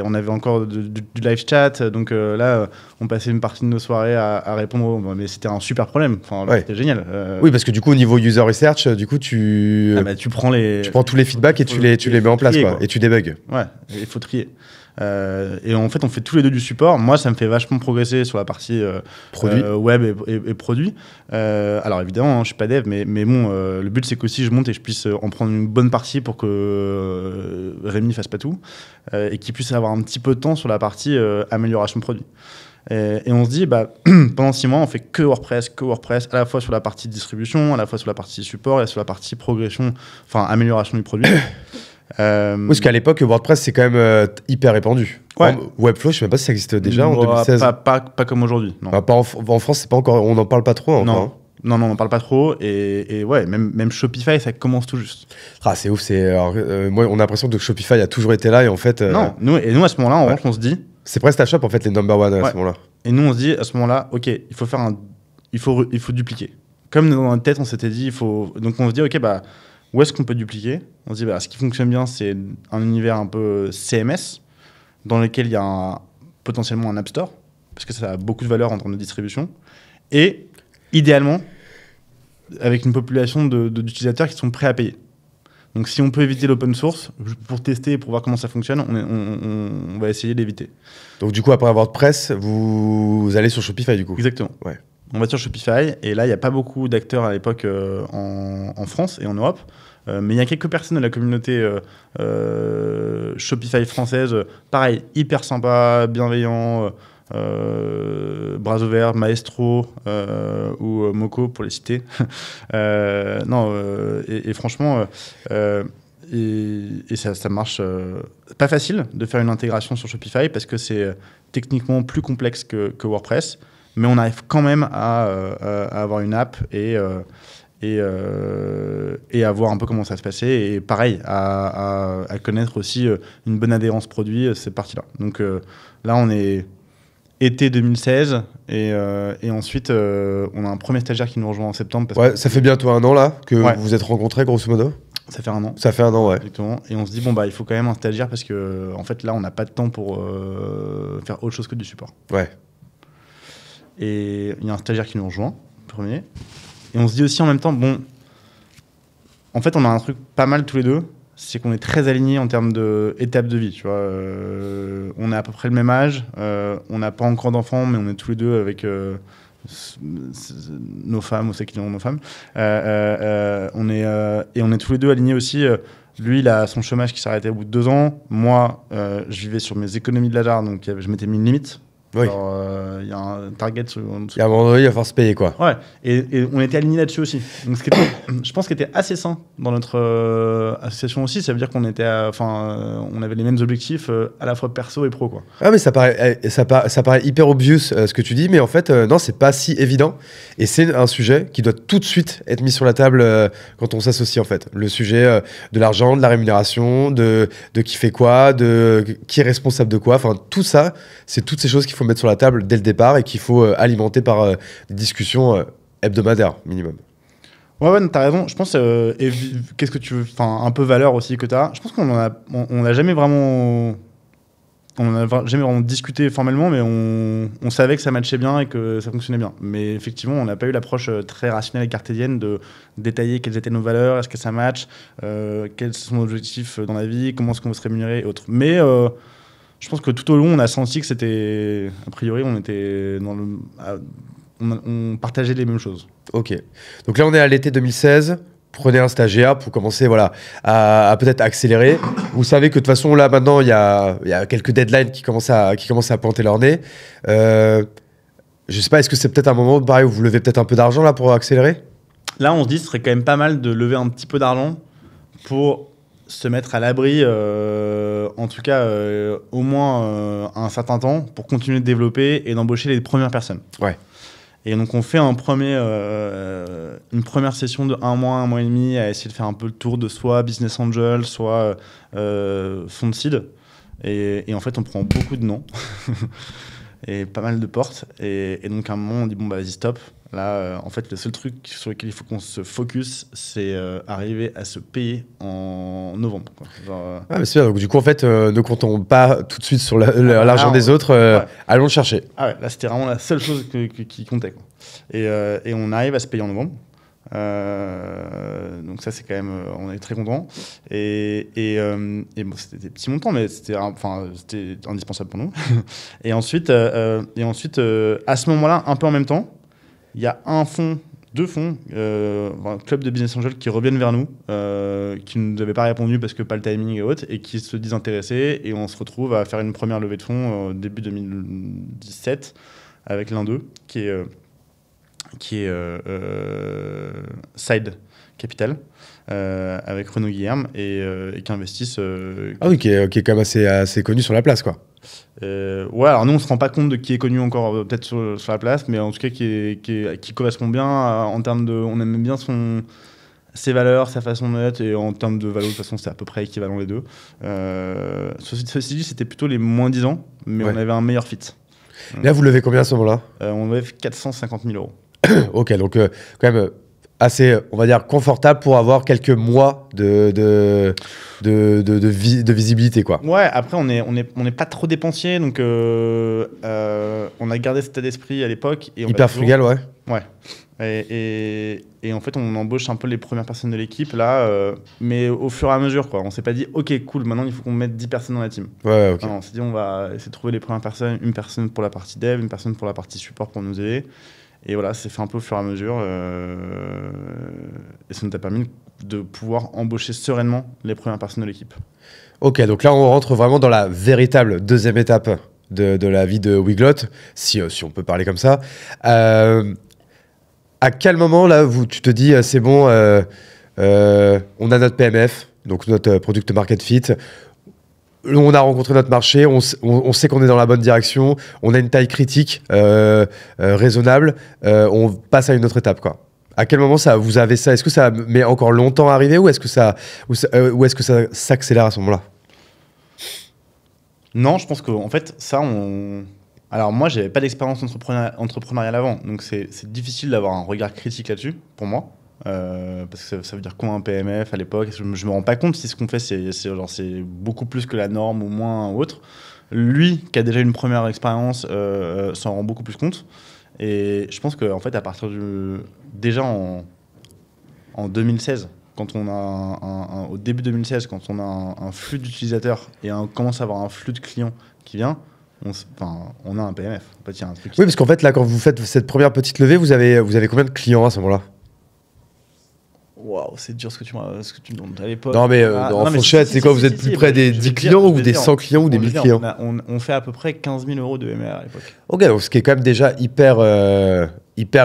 on avait encore du live chat, donc là, on passait une partie de nos soirées à répondre, mais c'était un super problème. Enfin, ouais. C'était génial. Oui, parce que du coup, au niveau user research, du coup, tu prends tous les feedbacks et tu les mets en place, quoi. Et tu débugs. Ouais, il faut trier. Et en fait, on fait tous les deux du support. Moi, ça me fait vachement progresser sur la partie produit. Web et produit. Alors évidemment, je suis pas dev, mais bon, le but c'est qu'aussi je monte et je puisse en prendre une bonne partie pour que Rémi fasse pas tout et qu'il puisse avoir un petit peu de temps sur la partie amélioration produit. Et on se dit, pendant 6 mois, on fait que WordPress, à la fois sur la partie distribution, à la fois sur la partie support et sur la partie progression, enfin amélioration du produit. Oui, parce qu'à l'époque, WordPress, c'est quand même hyper répandu. Ouais. Webflow, je ne sais même pas si ça existe déjà en 2016. Pas comme aujourd'hui. Non. Pas en France, c'est pas encore, on n'en parle pas trop. Non. Non, on n'en parle pas trop. Et ouais, même Shopify, ça commence tout juste. Ah, c'est ouf. Moi, on a l'impression que Shopify a toujours été là et en fait. Non, nous, à ce moment-là, en revanche, on se dit. C'est PrestaShop en fait les number one à ce moment-là. Et nous, on se dit à ce moment-là, ok, il faut dupliquer. Comme dans notre tête, on s'était dit, donc on se dit, ok, bah, où est-ce qu'on peut dupliquer? On se dit, bah, ce qui fonctionne bien, c'est un univers un peu CMS, dans lequel il y a potentiellement un App Store, parce que ça a beaucoup de valeur en termes de distribution, et idéalement, avec une population d'utilisateurs qui sont prêts à payer. Donc si on peut éviter l'open source, pour tester et pour voir comment ça fonctionne, on va essayer d'éviter. Donc du coup, après WordPress, vous allez sur Shopify du coup? Exactement. Ouais. On va sur Shopify, et là, il n'y a pas beaucoup d'acteurs à l'époque en France et en Europe, mais il y a quelques personnes de la communauté Shopify française, pareil, hyper sympa, bienveillant, bras ouverts, Maestro ou Moco pour les citer. Et franchement, et ça marche pas facile de faire une intégration sur Shopify parce que c'est techniquement plus complexe que WordPress, mais on arrive quand même à avoir une app et à voir un peu comment ça se passait, et pareil, à connaître aussi une bonne adhérence produit, cette partie-là. Donc là, on est été 2016, et ensuite, on a un premier stagiaire qui nous rejoint en septembre. Ça fait bientôt 1 an là que vous vous êtes rencontrés, grosso modo? Ça fait 1 an. Ça fait 1 an, ouais. Exactement. Et on se dit, bon, bah, il faut quand même un stagiaire parce que, en fait, là, on n'a pas de temps pour faire autre chose que du support. Ouais. Et il y a un stagiaire qui nous rejoint, premier. Et on se dit aussi en même temps, bon, en fait, on a un truc pas mal tous les deux, c'est qu'on est très alignés en termes d'étapes de vie. Tu vois. On est à peu près le même âge, on n'a pas encore d'enfants, mais on est tous les deux avec nos femmes, ou ceux qui ont nos femmes. On est tous les deux alignés aussi. Lui, il a son chômage qui s'est arrêté au bout de 2 ans. Moi, je vivais sur mes économies de la jarre, donc je m'étais mis une limite. Oui. Il y a un target. Il y a un moment donné, il va falloir se payer, quoi. Ouais, et on était alignés là-dessus aussi. Donc, je pense qu'il était assez sain dans notre association aussi. Ça veut dire qu'on était, on avait les mêmes objectifs à la fois perso et pro, quoi. Ah, mais ça paraît hyper obvious ce que tu dis, mais en fait, non, c'est pas si évident. Et c'est un sujet qui doit tout de suite être mis sur la table quand on s'associe, en fait. Le sujet de l'argent, de la rémunération, de qui fait quoi, de qui est responsable de quoi. Enfin, tout ça, c'est toutes ces choses qu'il faut mettre sur la table dès le départ et qu'il faut alimenter par des discussions hebdomadaires minimum. Ouais, t'as raison. Je pense, qu'est-ce que tu veux, un peu valeur aussi que t'as. Je pense qu'on n'a jamais vraiment discuté formellement, mais on savait que ça matchait bien et que ça fonctionnait bien. Mais effectivement, on n'a pas eu l'approche très rationnelle et cartésienne de détailler quelles étaient nos valeurs, est-ce que ça match, quels sont nos objectifs dans la vie, comment est-ce qu'on veut se rémunérer et autres. Mais je pense que tout au long, on a senti que c'était, a priori, on était on partageait les mêmes choses. Ok. Donc là, on est à l'été 2016. Prenez un stagiaire pour commencer à peut-être accélérer. Vous savez que de toute façon, là, maintenant, il y a quelques deadlines qui commencent à pointer leur nez. Je sais pas, est-ce que c'est peut-être un moment pareil, où vous levez peut-être un peu d'argent là pour accélérer? Là, on se dit que ce serait quand même pas mal de lever un petit peu d'argent pour se mettre à l'abri, en tout cas au moins un certain temps, pour continuer de développer et d'embaucher les premières personnes. Ouais. Et donc on fait une première session de 1 mois, 1 mois et demi à essayer de faire un peu le tour de soit business angel, soit fonds de seed. Et en fait on prend beaucoup de noms et pas mal de portes. Et donc à un moment on dit bon bah vas-y stop. Là en fait le seul truc sur lequel il faut qu'on se focus, c'est arriver à se payer en novembre, quoi. Genre, mais c'est bien, donc du coup en fait ne comptons pas tout de suite sur l'argent des autres, ouais. Allons le chercher. Ah ouais, là c'était vraiment la seule chose qui comptait, quoi. Et on arrive à se payer en novembre. Donc ça c'est quand même, on est très content. Et bon, c'était des petits montants, mais c'était indispensable pour nous. et ensuite à ce moment-là, un peu en même temps, il y a deux fonds, un club de business angel qui reviennent vers nous, qui ne nous avaient pas répondu parce que pas le timing et autres, et qui se disent intéressés, et on se retrouve à faire une première levée de fonds début 2017 avec l'un d'eux qui est Side Capital, avec Renaud Guilherme, et qui investissent. Ah oui, qui est quand même assez connu sur la place, quoi. Ouais, alors nous on se rend pas compte de qui est connu encore peut-être sur la place, mais en tout cas qui correspond bien en termes de, on aime bien ses valeurs, sa façon d'être, et en termes de valeur de toute façon c'est à peu près équivalent les deux. Ceci dit, c'était plutôt les moins 10 ans, mais on avait un meilleur fit. Là vous levez combien à ce moment-là? On lève 450 000 euros. Ok, donc quand même assez, on va dire, confortable pour avoir quelques mois de visibilité, quoi. Ouais, après on est pas trop dépensier, donc on a gardé cet état d'esprit à l'époque. Et hyper frugal, ouais. Ouais. Et en fait, on embauche un peu les premières personnes de l'équipe, là, mais au fur et à mesure, quoi. On s'est pas dit, ok, cool, maintenant il faut qu'on mette 10 personnes dans la team. Ouais, ok. Non, on s'est dit, on va essayer de trouver les premières personnes, une personne pour la partie dev, une personne pour la partie support pour nous aider. Et voilà, c'est fait un peu au fur et à mesure. Et ça nous a permis de pouvoir embaucher sereinement les premières personnes de l'équipe. Ok, donc là, on rentre vraiment dans la véritable deuxième étape de la vie de Weglot, si on peut parler comme ça. À quel moment, là, tu te dis, c'est bon, on a notre PMF, donc notre Product Market Fit, on a rencontré notre marché, on sait qu'on est dans la bonne direction, on a une taille critique, raisonnable, on passe à une autre étape, quoi. À quel moment vous avez ça? Est-ce que ça met encore longtemps à arriver ou est-ce que ça s'accélère à ce moment-là? Non, je pense qu'en fait, ça, alors moi, j'avais pas d'expérience entrepreneuriale avant, donc c'est difficile d'avoir un regard critique là-dessus, pour moi. Parce que ça veut dire quoi un PMF à l'époque? Je me rends pas compte si ce qu'on fait c'est beaucoup plus que la norme ou moins ou autre. Lui qui a déjà une première expérience s'en rend beaucoup plus compte, et je pense que en fait à partir déjà en 2016, quand on a au début 2016, quand on a un flux d'utilisateurs et on commence à avoir un flux de clients qui vient, on a un PMF. En fait, il y a un truc. Oui, parce qu'en fait là quand vous faites cette première petite levée, vous avez combien de clients à ce moment-là? Waouh, c'est dur ce que tu me demandes à l'époque. Non, mais en fourchette, c'est quoi? Vous êtes plus près des 10 clients ou des 100 clients ou des 1000 clients? On fait à peu près 15 000 euros de MR à l'époque. Ok, donc ce qui est quand même déjà hyper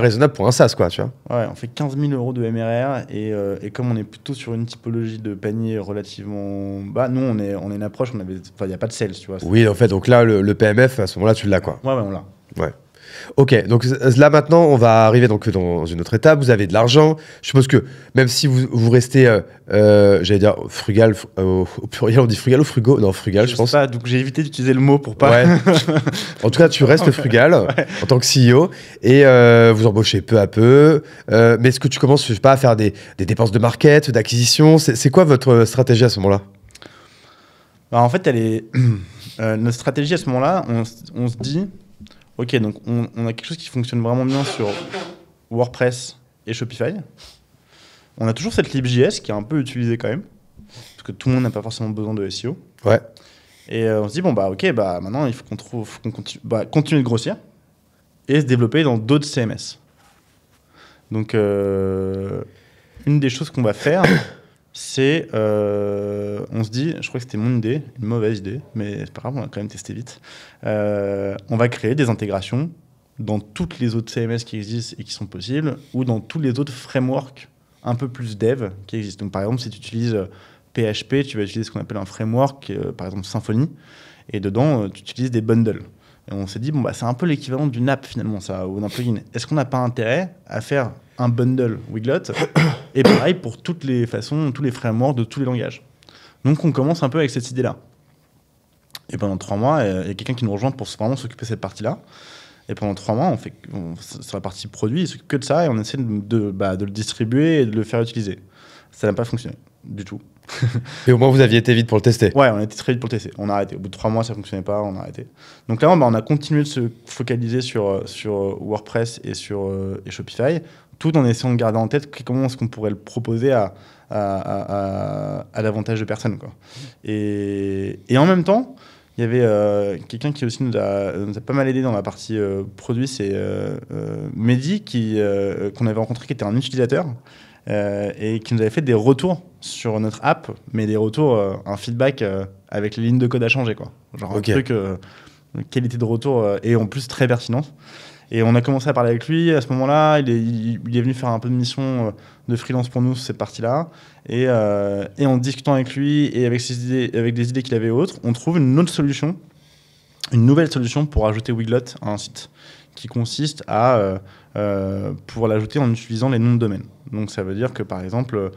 raisonnable pour un SaaS, quoi, tu vois. Ouais, on fait 15 000 euros de MRR et comme on est plutôt sur une typologie de panier relativement bas, nous, on est une approche, il n'y a pas de sales, tu vois. Oui, en fait, donc là, le PMF, à ce moment-là, tu l'as, quoi. Ouais, on l'a. Ouais. Ok, donc là maintenant, on va arriver donc dans une autre étape. Vous avez de l'argent. Je suppose que même si vous restez, j'allais dire frugal, au pluriel, on dit frugal ou frugal? Non, frugal, je pense. Pas, donc j'ai évité d'utiliser le mot pour pas. Ouais. En tout cas, tu restes frugal en tant que CEO et vous embauchez peu à peu. Mais est-ce que tu commences, je sais pas, à faire des dépenses de market, d'acquisition? C'est quoi votre stratégie à ce moment-là? Alors, en fait, notre stratégie à ce moment-là, on se dit. Ok, donc on a quelque chose qui fonctionne vraiment bien sur WordPress et Shopify. On a toujours cette lib.js qui est un peu utilisée quand même, parce que tout le monde n'a pas forcément besoin de SEO. Ouais. Et on se dit, maintenant, il faut qu'on continue de grossir et se développer dans d'autres CMS. Donc, une des choses qu'on va faire, c'est, on se dit, je crois que c'était mon idée, une mauvaise idée, mais c'est pas grave, on a quand même testé vite. On va créer des intégrations dans toutes les autres CMS qui existent et qui sont possibles, ou dans tous les autres frameworks un peu plus dev qui existent. Donc par exemple, si tu utilises PHP, tu vas utiliser ce qu'on appelle un framework, par exemple Symfony, et dedans, tu utilises des bundles. Et on s'est dit, c'est un peu l'équivalent d'une app finalement, ça, ou d'un plugin. Est-ce qu'on n'a pas intérêt à faire un bundle Weglot et pareil pour toutes les façons, tous les frameworks de tous les langages? Donc on commence un peu avec cette idée-là. Et pendant 3 mois, il y a quelqu'un qui nous rejoint pour vraiment s'occuper de cette partie-là. Et pendant 3 mois, sur la partie produit, il s'occupe que de ça et on essaie de le distribuer et de le faire utiliser. Ça n'a pas fonctionné du tout. Et au moins, vous aviez été vite pour le tester. Ouais, on a été très vite pour le tester. On a arrêté. Au bout de 3 mois, ça ne fonctionnait pas, on a arrêté. Donc là, on a continué de se focaliser sur WordPress et sur Shopify, tout en essayant de garder en tête comment est-ce qu'on pourrait le proposer à davantage de personnes, quoi. Et en même temps, il y avait quelqu'un qui aussi nous a pas mal aidé dans la partie produit, c'est Mehdi, qu'on avait rencontré, qui était un utilisateur, et qui nous avait fait des retours sur notre app, mais des retours, un feedback avec les lignes de code à changer, quoi. Genre un truc, qualité de retour, et en plus très pertinente. Et on a commencé à parler avec lui. À ce moment-là, il est venu faire un peu de mission de freelance pour nous sur cette partie-là. Et en discutant avec lui et avec ses idées, avec des idées qu'il avait autres, on trouve une autre solution, une nouvelle solution pour ajouter Weglot à un site, qui consiste à pouvoir l'ajouter en utilisant les noms de domaine. Donc ça veut dire que par exemple,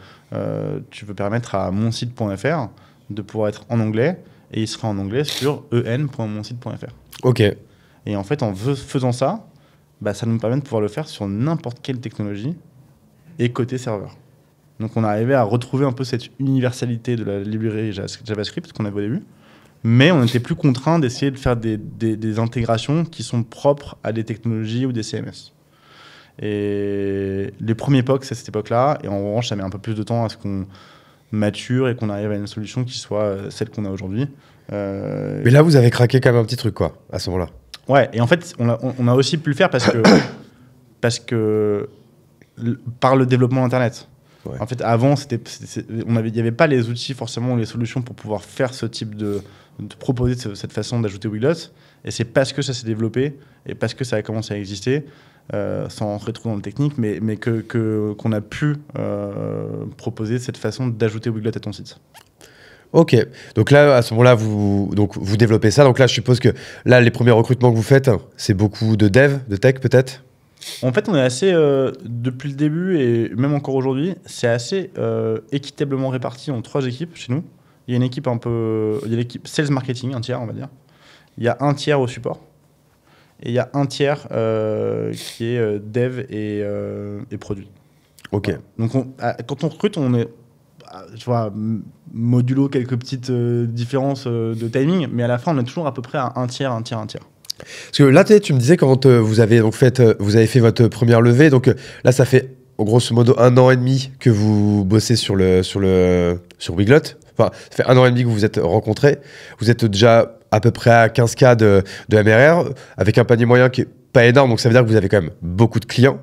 tu veux permettre à monsite.fr de pouvoir être en anglais, et il sera en anglais sur en.monsite.fr. Ok. Et en fait, en faisant ça, ça nous permet de pouvoir le faire sur n'importe quelle technologie et côté serveur. Donc on est arrivé à retrouver un peu cette universalité de la librairie JavaScript qu'on avait au début, mais on n'était plus contraint d'essayer de faire des intégrations qui sont propres à des technologies ou des CMS. Et les premiers POC, c'est cette époque-là, et en revanche, ça met un peu plus de temps à ce qu'on mature et qu'on arrive à une solution qui soit celle qu'on a aujourd'hui. Mais là, vous avez craqué quand même un petit truc, quoi, à ce moment-là. Ouais, et en fait, on a aussi pu le faire parce que par le développement Internet. Ouais. En fait, avant, il n'y avait pas les outils, forcément, les solutions pour pouvoir faire ce type de proposer cette façon d'ajouter Weglot. Et c'est parce que ça s'est développé et parce que ça a commencé à exister, sans rentrer trop dans le technique, mais qu'on a pu proposer cette façon d'ajouter Weglot à ton site. Ok, donc là, à ce moment-là, vous développez ça. Donc là, je suppose que là, les premiers recrutements que vous faites, c'est beaucoup de dev, de tech peut-être? En fait, on est assez, depuis le début et même encore aujourd'hui, c'est assez équitablement réparti en 3 équipes chez nous. Il y a une équipe il y a l'équipe sales marketing, un tiers, on va dire. Il y a un tiers au support. Et il y a un tiers qui est dev et produit. Ok. Voilà. Donc, quand on recrute, on est, tu vois, modulo quelques petites différences de timing, mais à la fin, on est toujours à peu près à un tiers. Parce que là, tu me disais quand vous avez fait votre première levée, donc là, ça fait grosso modo 1 an et demi que vous bossez sur Weglot. Enfin, ça fait 1 an et demi que vous vous êtes rencontrés. Vous êtes déjà à peu près à 15K de MRR, avec un panier moyen qui est pas énorme, donc ça veut dire que vous avez quand même beaucoup de clients.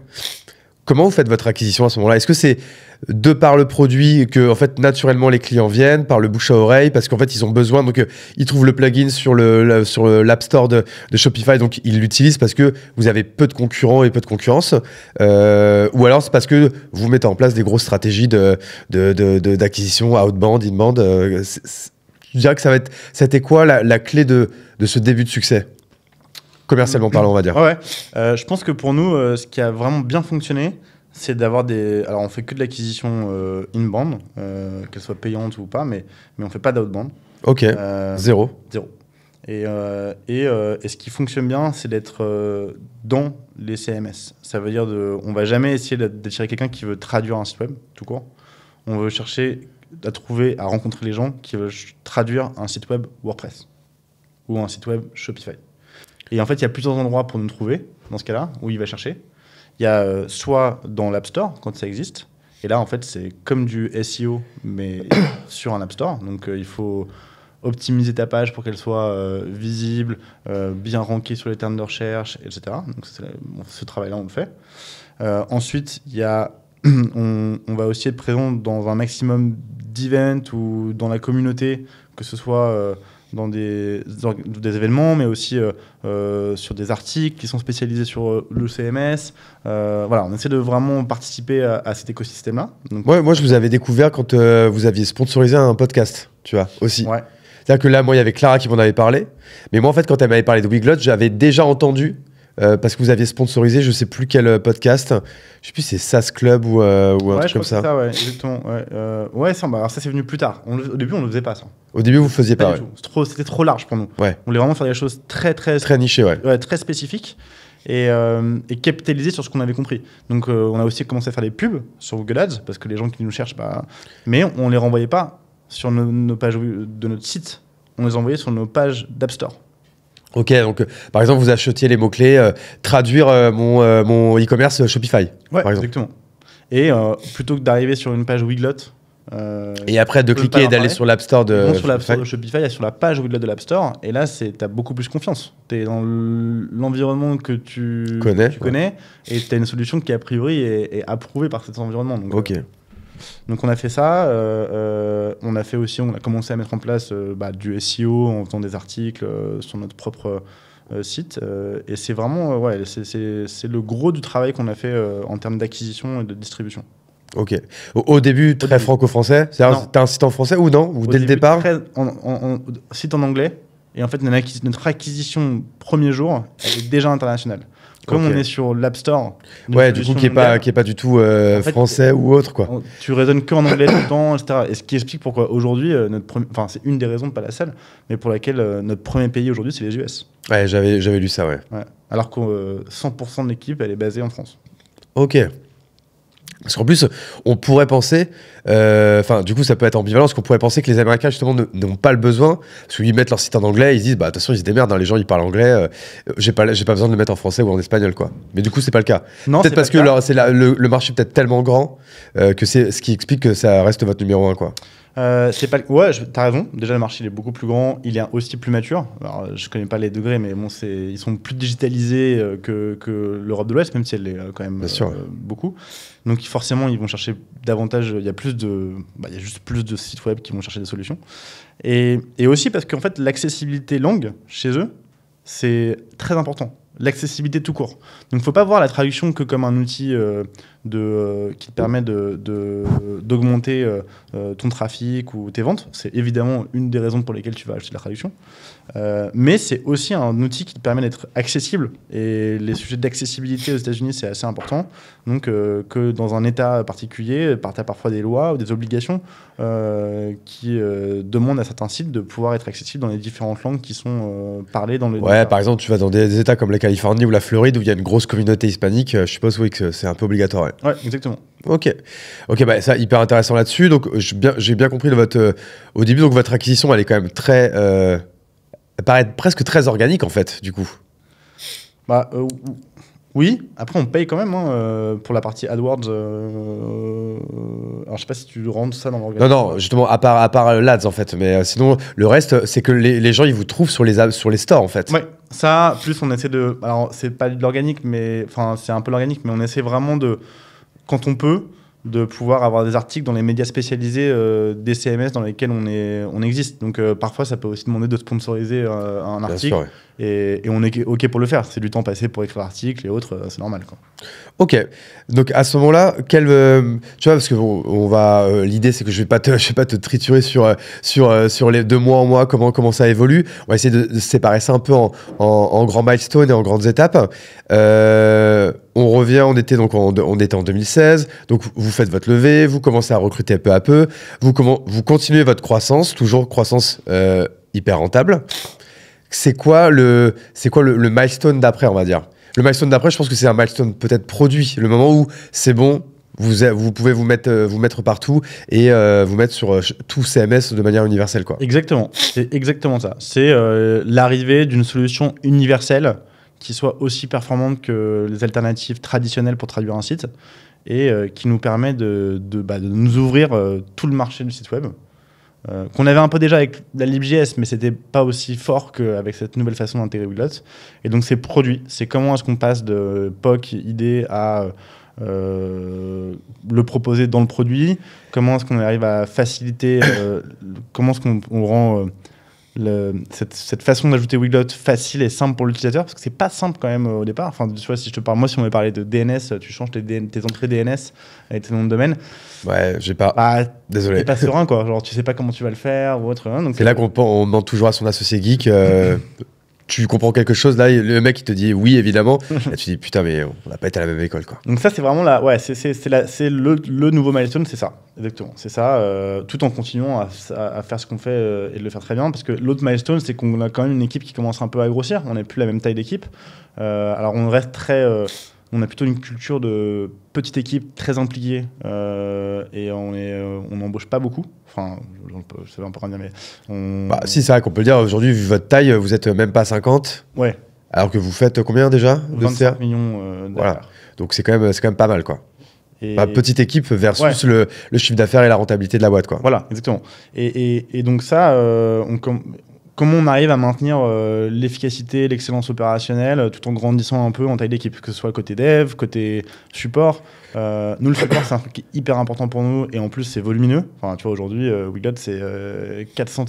Comment vous faites votre acquisition à ce moment-là? Est-ce que c'est de par le produit que en fait naturellement les clients viennent, par le bouche à oreille, parce qu'en fait ils ont besoin, donc ils trouvent le plugin sur l'App Store de Shopify, donc ils l'utilisent parce que vous avez peu de concurrents et peu de concurrence, ou alors c'est parce que vous mettez en place des grosses stratégies d'acquisition outbound, inbound. Je dirais que c'était quoi la clé de ce début de succès, commercialement parlant, on va dire? Ouais. Je pense que pour nous, ce qui a vraiment bien fonctionné, c'est d'avoir Alors, on fait que de l'acquisition inbound, qu'elle soit payante ou pas, mais on fait pas d'outbound. Ok, zéro. Et ce qui fonctionne bien, c'est d'être dans les CMS. Ça veut dire on va jamais essayer d'attirer quelqu'un qui veut traduire un site web, tout court. On veut chercher à rencontrer les gens qui veulent traduire un site web WordPress ou un site web Shopify. Et en fait, il y a plusieurs endroits pour nous trouver, dans ce cas-là, où il va chercher. Il y a soit dans l'App Store, quand ça existe. Et là, en fait, c'est comme du SEO, mais sur un App Store. Donc, il faut optimiser ta page pour qu'elle soit visible, bien rankée sur les termes de recherche, etc. Donc, ce travail-là, on le fait. Ensuite, on va aussi être présent dans un maximum d'events ou dans la communauté, que ce soit dans des événements, mais aussi sur des articles qui sont spécialisés sur le CMS. Voilà, on essaie de vraiment participer à cet écosystème-là. Donc, moi, je vous avais découvert quand vous aviez sponsorisé un podcast, tu vois, aussi. Ouais. C'est-à-dire que là, moi, il y avait Clara qui m'en avait parlé. Mais moi, en fait, quand elle m'avait parlé de Weglot, j'avais déjà entendu, parce que vous aviez sponsorisé, je sais plus quel podcast. Je sais plus si c'est SaaS Club ou un truc comme ça. Ouais, exactement. Alors ça, c'est venu plus tard. Au début, on ne le faisait pas, ça. Au début, vous ne faisiez pas. Du tout. C'était trop large pour nous. Ouais. On voulait vraiment faire des choses très nichées, ouais. Très spécifiques et capitaliser sur ce qu'on avait compris. Donc, on a aussi commencé à faire des pubs sur Google Ads parce que les gens qui nous cherchent, mais on ne les renvoyait pas sur nos pages de notre site. On les envoyait sur nos pages d'App Store. Ok, donc par exemple, vous achetiez les mots-clés, traduire mon e-commerce Shopify. Ouais, par exemple. exactement. Et plutôt que d'arriver sur une page Weglot, et après de cliquer et d'aller sur l'App Store de sur l'App Store de Shopify, il y a sur la page Weglot de l'App Store, et là, tu as beaucoup plus confiance. Tu es dans l'environnement que tu connais, et tu as une solution qui, a priori, est approuvée par cet environnement. Donc, ok. Donc on a fait ça, on a commencé à mettre en place du SEO en faisant des articles sur notre propre sites. Et c'est vraiment, ouais, c'est le gros du travail qu'on a fait en termes d'acquisition et de distribution. Ok. Au début, très franco-français. C'est-à-dire, t'as un site en français ou non? Ou dès le départ? Site en anglais. Et en fait, notre acquisition premier jour, elle est déjà internationale. Comme on est sur l'App Store. Ouais, du coup, qui est pas du tout en fait, français ou autre, quoi. Tu raisonnes que en anglais tout le temps, etc. Et ce qui explique pourquoi aujourd'hui, c'est une des raisons, pas la seule, mais pour laquelle notre premier pays aujourd'hui, c'est les US. Ouais, j'avais lu ça, ouais. Alors que 100% de l'équipe, elle est basée en France. Ok. Parce qu'en plus, on pourrait penser, du coup, ça peut être ambivalent, parce qu'on pourrait penser que les Américains, justement, n'ont pas le besoin, parce qu'ils mettent leur site en anglais, ils se disent, bah, de toute façon, ils se démerdent, hein, les gens, ils parlent anglais, j'ai pas besoin de le mettre en français ou en espagnol, quoi. Mais du coup, c'est pas le cas. Non, peut-être parce que le marché est peut-être tellement grand que c'est ce qui explique que ça reste votre numéro 1, quoi. Ouais, t'as raison. Déjà, le marché il est beaucoup plus grand. Il est aussi plus mature. Alors, je connais pas les degrés, mais bon, ils sont plus digitalisés que l'Europe de l'Ouest, même si elle est quand même beaucoup. Donc, forcément, ils vont chercher davantage. Il y a juste plus de sites web qui vont chercher des solutions. Et aussi parce qu'en fait, l'accessibilité langue chez eux, c'est très important. L'accessibilité tout court. Donc, il ne faut pas voir la traduction que comme un outil qui te permet d'augmenter ton trafic ou tes ventes. C'est évidemment une des raisons pour lesquelles tu vas acheter la traduction. Mais c'est aussi un outil qui te permet d'être accessible. Et les sujets d'accessibilité aux États-Unis, c'est assez important. Donc, que dans un État particulier, tu as parfois des lois ou des obligations qui demandent à certains sites de pouvoir être accessibles dans les différentes langues qui sont parlées dans le... Ouais, par exemple, tu vas dans des États comme la Californie ou la Floride où il y a une grosse communauté hispanique, je suppose que c'est un peu obligatoire. Ouais, exactement. Ok, bah, ça, hyper intéressant là-dessus. Donc, j'ai bien compris au début, donc votre acquisition, elle est quand même très... elle paraît presque très organique, en fait, du coup. Bah, oui. Après, on paye quand même pour la partie AdWords. Alors, je sais pas si tu rentres ça dans l'organisation. Non, justement, à part l'Ads, en fait. Mais sinon, le reste, c'est que les gens, ils vous trouvent sur les stores, en fait. Ouais, ça, plus on essaie de... Alors, c'est pas de l'organique, mais... Enfin, c'est un peu l'organique, mais on essaie vraiment de... Quand on peut, de pouvoir avoir des articles dans les médias spécialisés des CMS dans lesquels on existe. Donc, parfois, ça peut aussi demander de sponsoriser un article. Bien sûr, ouais. Et on est OK pour le faire. C'est du temps passé pour écrire l'article et autres, c'est normal, quoi. Ok. Donc, à ce moment-là, tu vois, parce que l'idée, c'est que je vais pas te triturer sur les 2 mois en mois, comment ça évolue. On va essayer de séparer ça un peu en grands milestones et en grandes étapes. On revient, on était en 2016, donc vous faites votre levée, vous commencez à recruter peu à peu, vous continuez votre croissance, toujours croissance hyper rentable. C'est quoi le milestone d'après, on va dire? Le milestone d'après, je pense que c'est un milestone peut-être produit, le moment où c'est bon, vous pouvez vous mettre partout et vous mettre sur tout CMS de manière universelle, quoi. Exactement, c'est exactement ça. C'est l'arrivée d'une solution universelle qui soit aussi performante que les alternatives traditionnelles pour traduire un site et qui nous permet de nous ouvrir tout le marché du site web. Qu'on avait un peu déjà avec la LibJS, mais c'était pas aussi fort qu'avec cette nouvelle façon d'intégrer Weglot. Et donc c'est produit. C'est comment est-ce qu'on passe de POC, idée à le proposer dans le produit. Comment est-ce qu'on arrive à faciliter, comment est-ce qu'on rend cette façon d'ajouter Weglot facile et simple pour l'utilisateur, parce que c'est pas simple quand même au départ. Enfin, tu vois, si on avait parlé de DNS, tu changes tes entrées DNS avec tes noms de domaine. Ouais, j'ai pas. Désolé. T'es pas serein, quoi. Genre, tu sais pas comment tu vas le faire ou autre. Hein, donc c'est là qu'on demande toujours à son associé geek. Tu comprends quelque chose, là, le mec il te dit oui, évidemment. Et tu dis putain, mais on n'a pas été à la même école, quoi. Donc ça, c'est vraiment c'est le nouveau milestone, c'est ça, exactement. C'est ça, tout en continuant à faire ce qu'on fait et de le faire très bien. Parce que l'autre milestone, c'est qu'on a quand même une équipe qui commence un peu à grossir. On n'est plus la même taille d'équipe. Alors on reste on a plutôt une culture de petite équipe très impliquée et on n'embauche pas beaucoup. Enfin, je sais pas dire, mais si, c'est vrai qu'on peut le dire. Aujourd'hui, vu votre taille, vous êtes même pas 50. Ouais. Alors que vous faites combien déjà? 25 millions d'affaires. Voilà. Donc c'est quand même pas mal, quoi. Petite équipe versus le chiffre d'affaires et la rentabilité de la boîte, quoi. Voilà, exactement. Et donc ça, comment on arrive à maintenir l'efficacité, l'excellence opérationnelle tout en grandissant un peu en taille d'équipe, que ce soit côté dev, côté support. Nous, le support, c'est un truc qui est hyper important pour nous et en plus, c'est volumineux. Enfin, tu vois, aujourd'hui, Weglot, c'est 400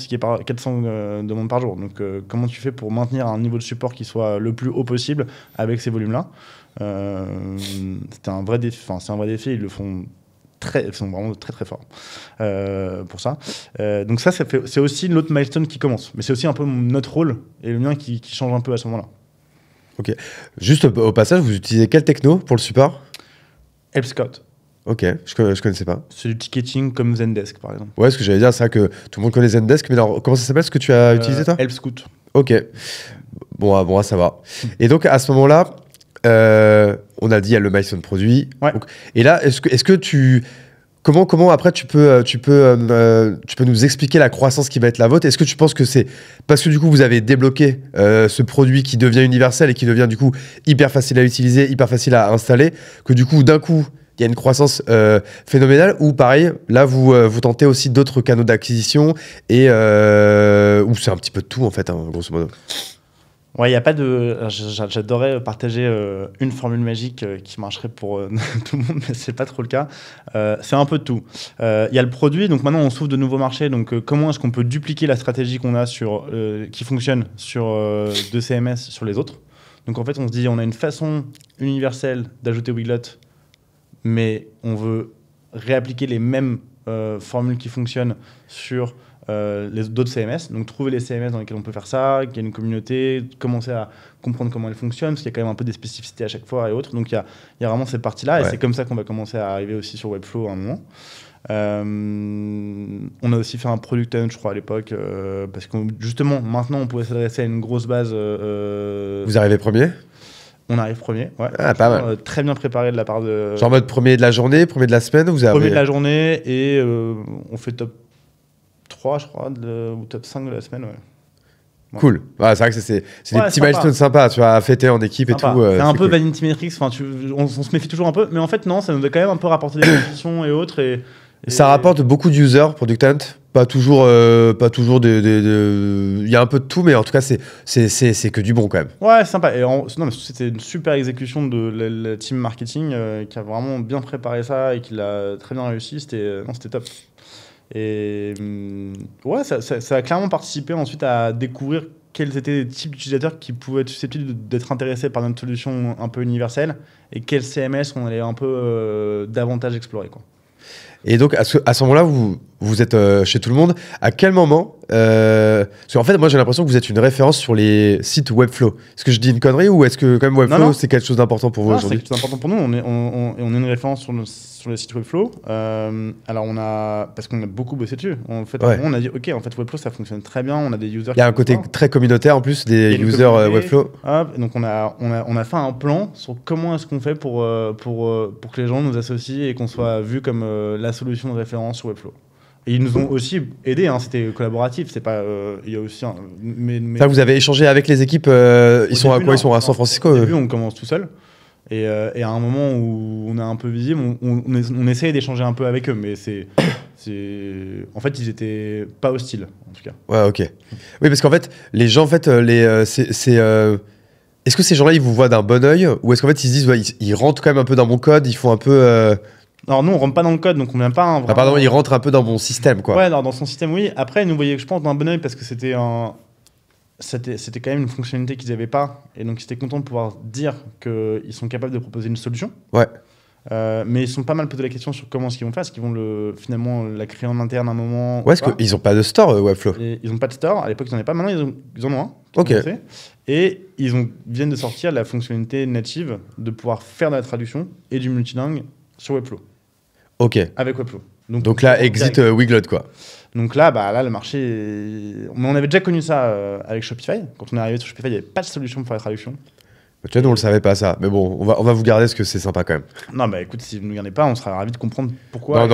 demandes par jour. Donc, comment tu fais pour maintenir un niveau de support qui soit le plus haut possible avec ces volumes-là? C'est un vrai défi. Ils le font. Ils sont vraiment très très forts pour ça. Donc ça c'est aussi l'autre milestone qui commence. Mais c'est aussi un peu notre rôle et le mien qui change un peu à ce moment-là. Ok. Juste au passage, vous utilisez quel techno pour le support? Help Scout. Ok, je connaissais pas. C'est du ticketing comme Zendesk par exemple. Ouais, ce que j'allais dire, c'est vrai que tout le monde connaît Zendesk, mais alors comment ça s'appelle ce que tu as utilisé toi? Help Scout. Ok. Bon, ça va. Et donc à ce moment-là, on a dit il y a le milestone produit. Ouais. Donc, et là, est-ce que tu comment après tu peux nous expliquer la croissance qui va être la vôtre? Est-ce que tu penses que c'est parce que du coup vous avez débloqué ce produit qui devient universel et qui devient du coup hyper facile à utiliser, hyper facile à installer, que du coup d'un coup il y a une croissance phénoménale, ou pareil, là vous tentez aussi d'autres canaux d'acquisition et ou c'est un petit peu de tout en fait, hein, grosso modo? Ouais, il y a pas de. J'adorais partager une formule magique qui marcherait pour tout le monde, mais c'est pas trop le cas. C'est un peu de tout. Il y a le produit, donc maintenant on s'ouvre de nouveaux marchés. Donc comment est-ce qu'on peut dupliquer la stratégie qu'on a qui fonctionne sur deux CMS sur les autres? Donc en fait, on se dit on a une façon universelle d'ajouter Weglot, mais on veut réappliquer les mêmes formules qui fonctionnent sur d'autres CMS, donc trouver les CMS dans lesquels on peut faire ça, qu'il y a une communauté, commencer à comprendre comment elles fonctionnent, parce qu'il y a quand même un peu des spécificités à chaque fois et autres, donc il y a vraiment cette partie-là, Ouais. et c'est comme ça qu'on va commencer à arriver aussi sur Webflow à un moment. On a aussi fait un product hunt, je crois, à l'époque, parce que justement, maintenant, on pouvait s'adresser à une grosse base. Vous arrivez premier? On arrive premier, ouais. Ah, pas mal. Très bien préparé de la part de... Genre en mode premier de la journée, premier de la semaine, vous avez... Premier de la journée, et on fait top 3, je crois, ou top 5 de la semaine, ouais. Ouais. Cool. Ouais, c'est vrai que c'est des petits sympa. milestones sympas, tu vois, à fêter en équipe Sympa. et tout. C'est un peu cool. Vanity Metrics, on se méfie toujours un peu, mais en fait, non, ça nous a quand même un peu rapporté des positions et autres. Et Ça rapporte beaucoup d'users, Product Hunt. Pas toujours il y a un peu de tout, mais en tout cas, c'est que du bon quand même. Ouais, c'est sympa. Non, mais c'était une super exécution de la team marketing qui a vraiment bien préparé ça et qui l'a très bien réussi. C'était top. Et ouais, ça a clairement participé ensuite à découvrir quels étaient les types d'utilisateurs qui pouvaient être susceptibles d'être intéressés par notre solution un peu universelle et quels CMS on allait un peu davantage explorer, quoi. Et donc, à ce moment-là, vous êtes chez tout le monde. À quel moment parce qu'en fait, moi, j'ai l'impression que vous êtes une référence sur les sites Webflow. Est-ce que je dis une connerie ou est-ce que quand même Webflow, Non. c'est quelque chose d'important pour vous aujourd'hui? C'est important pour nous. On est une référence sur le site Webflow. Alors, parce qu'on a beaucoup bossé dessus. En fait, Ouais. on a dit, OK, en fait, Webflow, ça fonctionne très bien. On a des users. Il y a un côté très communautaire en plus, des users Webflow. Hop, donc, on a fait un plan sur comment est-ce qu'on fait pour que les gens nous associent et qu'on soit vu comme la solution de référence sur Webflow. Et ils nous ont aussi aidés, hein, c'était collaboratif, c'est pas. Il y a aussi. Ça, vous avez échangé avec les équipes. Ils sont à quoi? Ils sont à San Francisco. Au début, on commence tout seul. Et à un moment où on est un peu visible, on essaye d'échanger un peu avec eux, mais en fait, ils étaient pas hostiles, en tout cas. Ouais, ok. Oui, parce qu'en fait, les gens, en fait, est-ce que ces gens-là, ils vous voient d'un bon œil, ou est-ce qu'en fait, ils se disent, ouais, ils rentrent quand même un peu dans mon code, ils font un peu. Alors nous, on rentre pas dans le code, donc on vient pas. Ah, pardon, ils rentrent un peu dans mon système, quoi. Ouais, alors dans son système, oui. Après, ils nous voyaient, je pense, d'un bon œil parce que c'était quand même une fonctionnalité qu'ils n'avaient pas, et donc ils étaient contents de pouvoir dire qu'ils sont capables de proposer une solution. Ouais. Mais ils sont pas mal posé la question sur comment est-ce qu'ils vont faire, est-ce qu'ils vont finalement la créer en interne à un moment. Ouais, est-ce qu'ils n'ont pas de store, Webflow? Ils n'ont pas de store, à l'époque ils n'en avaient pas, maintenant ils en ont un. Ok. Et viennent de sortir la fonctionnalité native de pouvoir faire de la traduction et du multilingue sur Webflow. Ok. Avec Webflow. Donc là, exit Weglot, quoi. Donc là, le marché... Mais on avait déjà connu ça avec Shopify. Quand on est arrivé sur Shopify, il n'y avait pas de solution pour la traduction. Tu vois, nous, on le savait pas, ça. Mais bon, on va vous garder parce que c'est sympa quand même. Non, bah écoute, si vous ne nous gardez pas, on sera ravis de comprendre pourquoi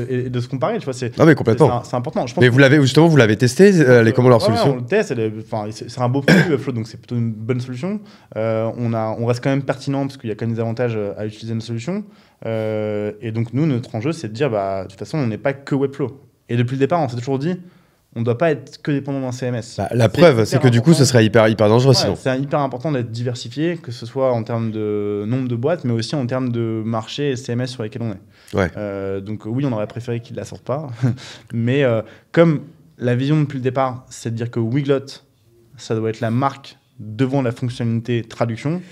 et de se comparer. Tu vois, non, mais complètement. C'est important. Je pense mais vous l'avez testé, comment leur solution? On le teste, c'est un beau produit, Webflow, donc c'est plutôt une bonne solution. On reste quand même pertinent parce qu'il y a quand même des avantages à utiliser notre solution. Et donc, nous, notre enjeu, c'est de dire, de toute façon, on n'est pas que Webflow. Et depuis le départ, on s'est toujours dit, on ne doit pas être que dépendant d'un CMS. Bah, la preuve, c'est que du coup, ce serait hyper dangereux sinon. C'est hyper important d'être diversifié, que ce soit en termes de nombre de boîtes, mais aussi en termes de marché et CMS sur lesquels on est. Ouais. Donc oui, on aurait préféré qu'ils ne la sortent pas. Mais comme la vision depuis le départ, c'est de dire que Weglot, ça doit être la marque devant la fonctionnalité traduction,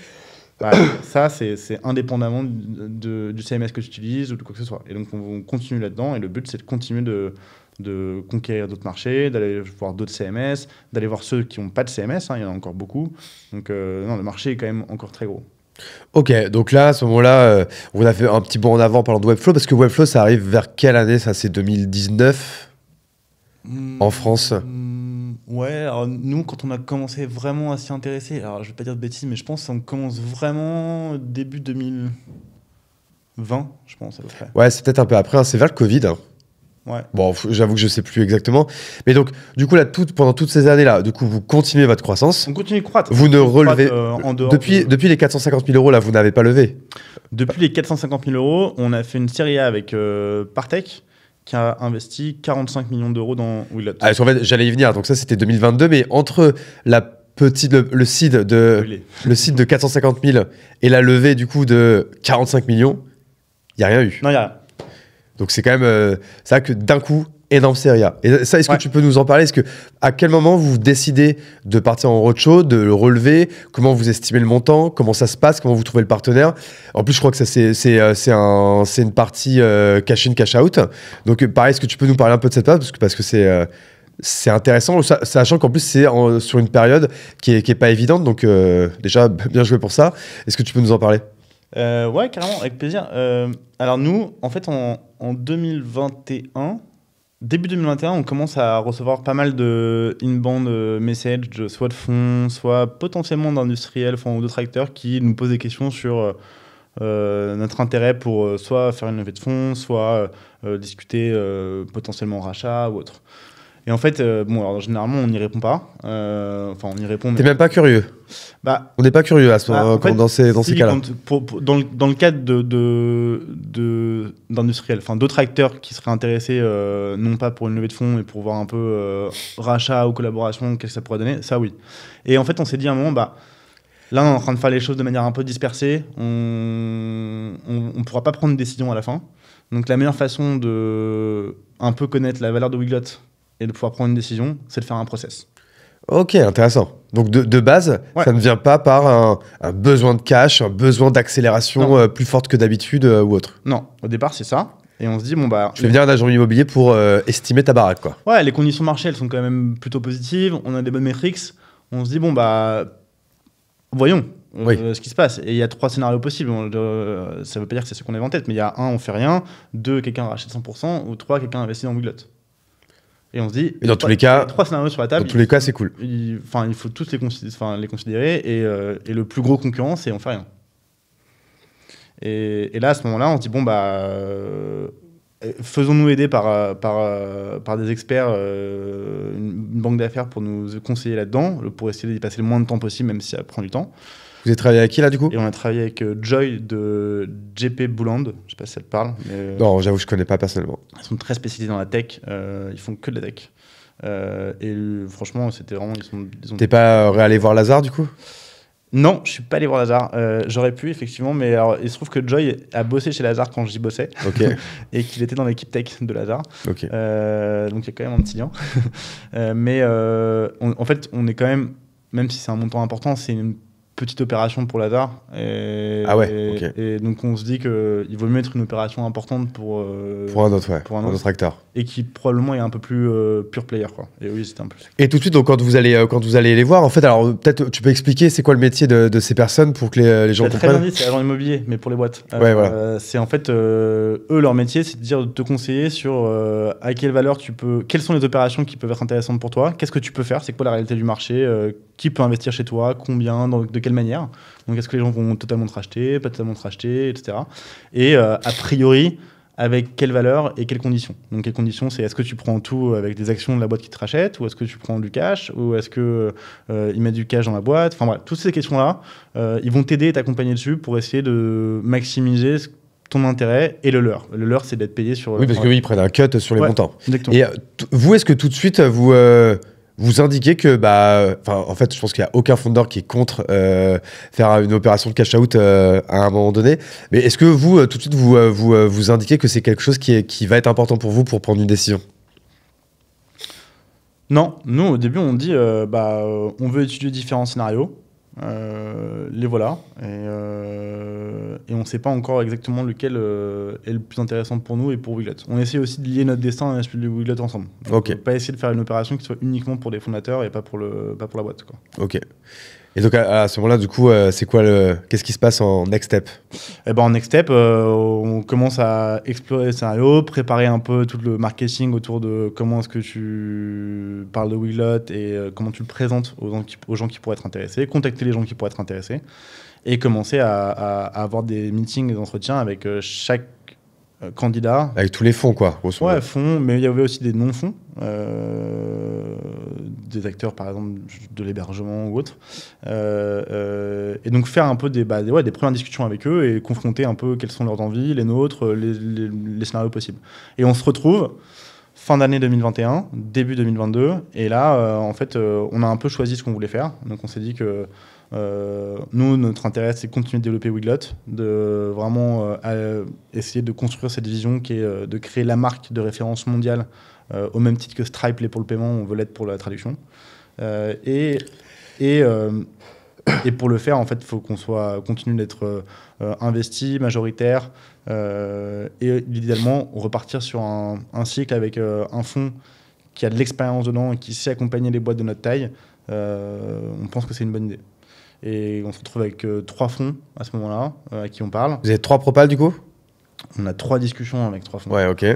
bah, ça, c'est indépendamment du CMS que tu utilises ou de quoi que ce soit. Et donc, on continue là-dedans. Et le but, c'est de continuer de conquérir d'autres marchés, d'aller voir d'autres CMS, d'aller voir ceux qui n'ont pas de CMS. Il y en a encore beaucoup. Donc, non, le marché est quand même encore très gros. Ok, donc là, à ce moment-là, on a fait un petit bond en avant en parlant de Webflow, parce que Webflow, ça arrive vers quelle année? Ça, c'est 2019 en France? Ouais, alors nous, quand on a commencé vraiment à s'y intéresser, alors je vais pas dire de bêtises, mais je pense qu'on commence vraiment début 2020, je pense à peu près. Ouais, c'est peut-être un peu après, hein, c'est vers le Covid. Hein. Ouais. Bon, j'avoue que je sais plus exactement. Mais donc, du coup, là, pendant toutes ces années-là, du coup, vous continuez votre croissance. On continue de croître. Vous ne relevez... en dehors depuis les 450 000 euros, là, vous n'avez pas levé. Depuis les 450 000 euros, on a fait une série A avec Partech, qui a investi 45 millions d'euros dans Weglot. Ah, en fait, j'allais y venir. Donc ça, c'était 2022. Mais entre le seed de 450 000 et la levée, du coup, de 45 millions, il n'y a rien eu. Non, il n'y a rien. Donc c'est quand même... c'est vrai que d'un coup, énorme série A. Et ça, est-ce que tu peux nous en parler? À quel moment vous décidez de partir en roadshow, de le relever? Comment vous estimez le montant? Comment ça se passe? Comment vous trouvez le partenaire? En plus, je crois que ça, c'est une partie cash in, cash out. Donc pareil, est-ce que tu peux nous parler un peu de cette phase? Parce que c'est intéressant, sachant qu'en plus, c'est sur une période qui est pas évidente. Donc déjà, bien joué pour ça. Est-ce que tu peux nous en parler? Ouais, carrément, avec plaisir. Alors nous, en fait, en 2021... Début 2021, on commence à recevoir pas mal de inbound messages, soit de fonds, soit potentiellement d'industriels ou d'autres acteurs qui nous posent des questions sur notre intérêt pour soit faire une levée de fonds, soit discuter potentiellement rachat ou autre. Et en fait, alors, généralement, on n'y répond pas. Enfin, on y répond. T'es même pas curieux. Bah, on n'est pas curieux à ce moment, dans ces cas-là. Dans le cadre d'industriels, d'autres acteurs qui seraient intéressés, non pas pour une levée de fonds, mais pour voir un peu rachat ou collaboration, qu'est-ce que ça pourrait donner, ça oui. Et en fait, on s'est dit à un moment, là, on est en train de faire les choses de manière un peu dispersée. On ne pourra pas prendre une décision à la fin. Donc, la meilleure façon de un peu connaître la valeur de Weglot et de pouvoir prendre une décision, c'est de faire un process. Ok, intéressant. Donc de base, ça ne vient pas par un besoin de cash, un besoin d'accélération plus forte que d'habitude ou autre. Non, au départ c'est ça. Et on se dit, je vais venir à un agent immobilier pour estimer ta baraque, quoi. Ouais, les conditions de marché, elles sont quand même plutôt positives. On a des bonnes métriques. On se dit, voyons ce qui se passe. Et il y a 3 scénarios possibles. Ça veut pas dire que c'est ce qu'on avait en tête, mais il y a 1, on fait rien. 2, quelqu'un rachète 100%. Ou 3, quelqu'un investit dans Weglot. Et on se dit, dans tous les cas, 3 scénarios sur la table. Dans tous les cas, c'est cool. Il faut tous les considérer. Et le plus gros concurrent, c'est on fait rien. Et là, à ce moment-là, on se dit, faisons-nous aider par des experts, une banque d'affaires pour nous conseiller là-dedans, pour essayer d'y passer le moins de temps possible, même si ça prend du temps. Vous avez travaillé avec qui, là, du coup? Et on a travaillé avec Joy de JP Bouland. Je ne sais pas si ça te parle. Mais, non, j'avoue, je ne connais pas personnellement. Ils sont très spécialisés dans la tech. Ils font que de la tech. Et franchement, c'était vraiment... T'es pas allé voir Lazare, du coup? Non, je suis pas allé voir Lazare. J'aurais pu, effectivement, mais alors, il se trouve que Joy a bossé chez Lazare quand j'y bossais. Okay. Et qu'il était dans l'équipe tech de Lazare. Okay. Donc, il y a quand même un petit lien. Mais en fait, on est quand même si c'est un montant important, c'est une petite opération pour Lazare. Et donc, on se dit qu'il vaut mieux être une opération importante pour un autre acteur. Et qui probablement est un peu plus pure player, quoi. Et oui, c'était un peu. Et tout de suite, donc, quand vous allez les voir, en fait, alors peut-être tu peux expliquer c'est quoi le métier de ces personnes pour que les gens comprennent. Très bien dit, c'est agent immobilier, mais pour les boîtes. Voilà. C'est en fait, eux, leur métier, c'est de te conseiller sur à quelle valeur quelles sont les opérations qui peuvent être intéressantes pour toi, qu'est-ce que tu peux faire, c'est quoi la réalité du marché, qui peut investir chez toi, combien, de quelle manière. Donc, est-ce que les gens vont totalement te racheter, pas totalement te racheter, etc. Et a priori, avec quelle valeur et quelles conditions. Donc, quelles conditions, c'est est-ce que tu prends tout avec des actions de la boîte qui te rachète, ou est-ce que tu prends du cash, ou est-ce que ils mettent du cash dans la boîte. Enfin, bref, toutes ces questions-là, ils vont t'aider et t'accompagner dessus pour essayer de maximiser ton intérêt et le leur. Le leur, c'est d'être payé sur... Oui, parce que ils prennent un cut sur les montants. Exactement. Et vous, est-ce que tout de suite, vous indiquez que, en fait, je pense qu'il n'y a aucun fondeur qui est contre faire une opération de cash-out à un moment donné. Mais est-ce que vous, tout de suite, vous indiquez que c'est quelque chose qui va être important pour vous pour prendre une décision? Non, nous, au début, on dit, on veut étudier différents scénarios. Les voilà. Et on ne sait pas encore exactement lequel est le plus intéressant pour nous et pour Weglot. On essaie aussi de lier notre destin et celui de Weglot ensemble. Donc, on ne peut pas essayer de faire une opération qui soit uniquement pour les fondateurs et pas pour la boîte, quoi. Ok. Et donc à ce moment-là, du coup, c'est quoi qu'est-ce qui se passe en next step? En next step, on commence à explorer le scénario, préparer un peu tout le marketing autour de comment est-ce que tu parles de Weglot et comment tu le présentes aux gens qui pourraient être intéressés, contacter les gens qui pourraient être intéressés et commencer à avoir des meetings et des entretiens avec chaque candidat. Avec tous les fonds, quoi. Ouais, fonds, mais il y avait aussi des non-fonds, des acteurs, par exemple, de l'hébergement ou autre. Et donc faire un peu des premières discussions avec eux et confronter un peu quelles sont leurs envies, les nôtres, les scénarios possibles. Et on se retrouve fin d'année 2021, début 2022, et là, en fait, on a un peu choisi ce qu'on voulait faire. Donc on s'est dit que nous, notre intérêt, c'est de continuer de développer Weglot, de vraiment essayer de construire cette vision qui est de créer la marque de référence mondiale au même titre que Stripe l'est pour le paiement, on veut l'être pour la traduction. Et pour le faire, en fait, il faut qu'on continue d'être investi, majoritaire, et idéalement repartir sur un cycle avec un fonds qui a de l'expérience dedans et qui sait accompagner les boîtes de notre taille. On pense que c'est une bonne idée. Et on se retrouve avec 3 fonds à ce moment-là, à qui on parle. Vous avez 3 propals du coup? On a 3 discussions avec 3 fonds. Ouais, ok. Et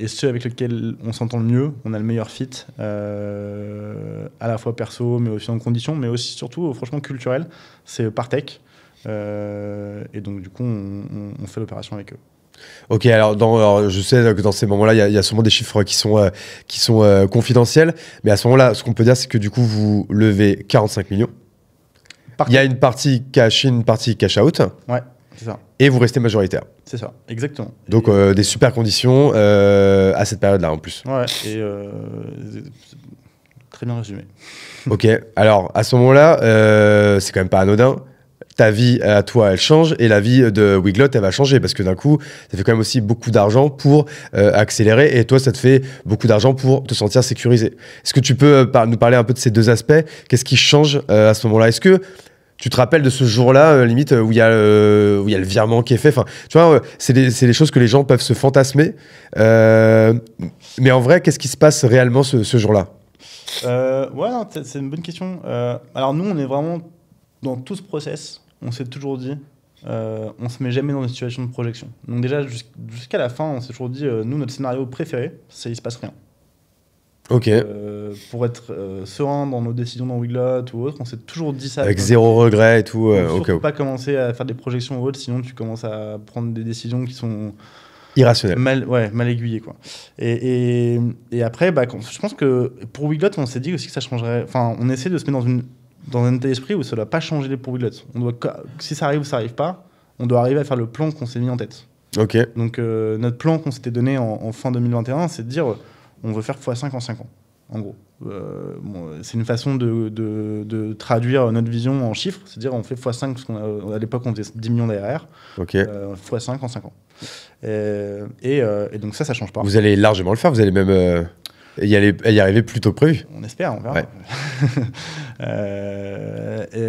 ceux avec lesquels on s'entend le mieux, on a le meilleur fit, à la fois perso, mais aussi en conditions, mais aussi surtout, franchement, culturel, c'est Partech. Et donc, du coup, on fait l'opération avec eux. Ok, alors je sais que dans ces moments-là, il y a sûrement des chiffres qui sont confidentiels, mais à ce moment-là, ce qu'on peut dire, c'est que du coup, vous levez 45 millions. Il y a une partie cash-in, une partie cash-out. Ouais, c'est ça. Et vous restez majoritaire. C'est ça, exactement. Donc des super conditions à cette période-là en plus. Ouais, et très bien résumé. Ok, alors à ce moment-là, c'est quand même pas anodin. Ta vie à toi, elle change et la vie de Weglot, elle va changer parce que d'un coup, ça fait quand même aussi beaucoup d'argent pour accélérer et toi, ça te fait beaucoup d'argent pour te sentir sécurisé. Est-ce que tu peux nous parler un peu de ces deux aspects? Qu'est-ce qui change à ce moment-là? Est-ce que tu te rappelles de ce jour-là, limite, où il y a le virement qui est fait? Enfin, tu vois, c'est des choses que les gens peuvent se fantasmer. Mais en vrai, qu'est-ce qui se passe réellement ce jour-là? Ouais, non, c'est une bonne question. Alors nous, on est vraiment dans tout ce process. On s'est toujours dit, on se met jamais dans une situation de projection. Donc déjà, jusqu'à la fin, on s'est toujours dit, nous, notre scénario préféré, c'est il se passe rien. Ok. Pour être serein dans nos décisions dans Weglot ou autre, on s'est toujours dit ça. Avec zéro regret et tout. Surtout pas commencer à faire des projections ou autre, sinon tu commences à prendre des décisions qui sont irrationnelles. Mal aiguillées, quoi. Et après, je pense que pour Weglot, on s'est dit aussi que ça changerait. Enfin, on essaie de se mettre dans un état d'esprit où ça ne doit pas changer pour Weglot. Si ça arrive ou ça n'arrive pas, on doit arriver à faire le plan qu'on s'est mis en tête. Ok. Donc notre plan qu'on s'était donné en fin 2021, c'est de dire on veut faire x5 en 5 ans, en gros. C'est une façon de traduire notre vision en chiffres, c'est-à-dire on fait x5, parce qu'à l'époque on faisait 10 millions d'ARR, x5 en 5 ans. Et donc ça change pas. Vous allez largement le faire, vous allez même y arriver plus tôt que prévu. On espère, on verra. Ouais.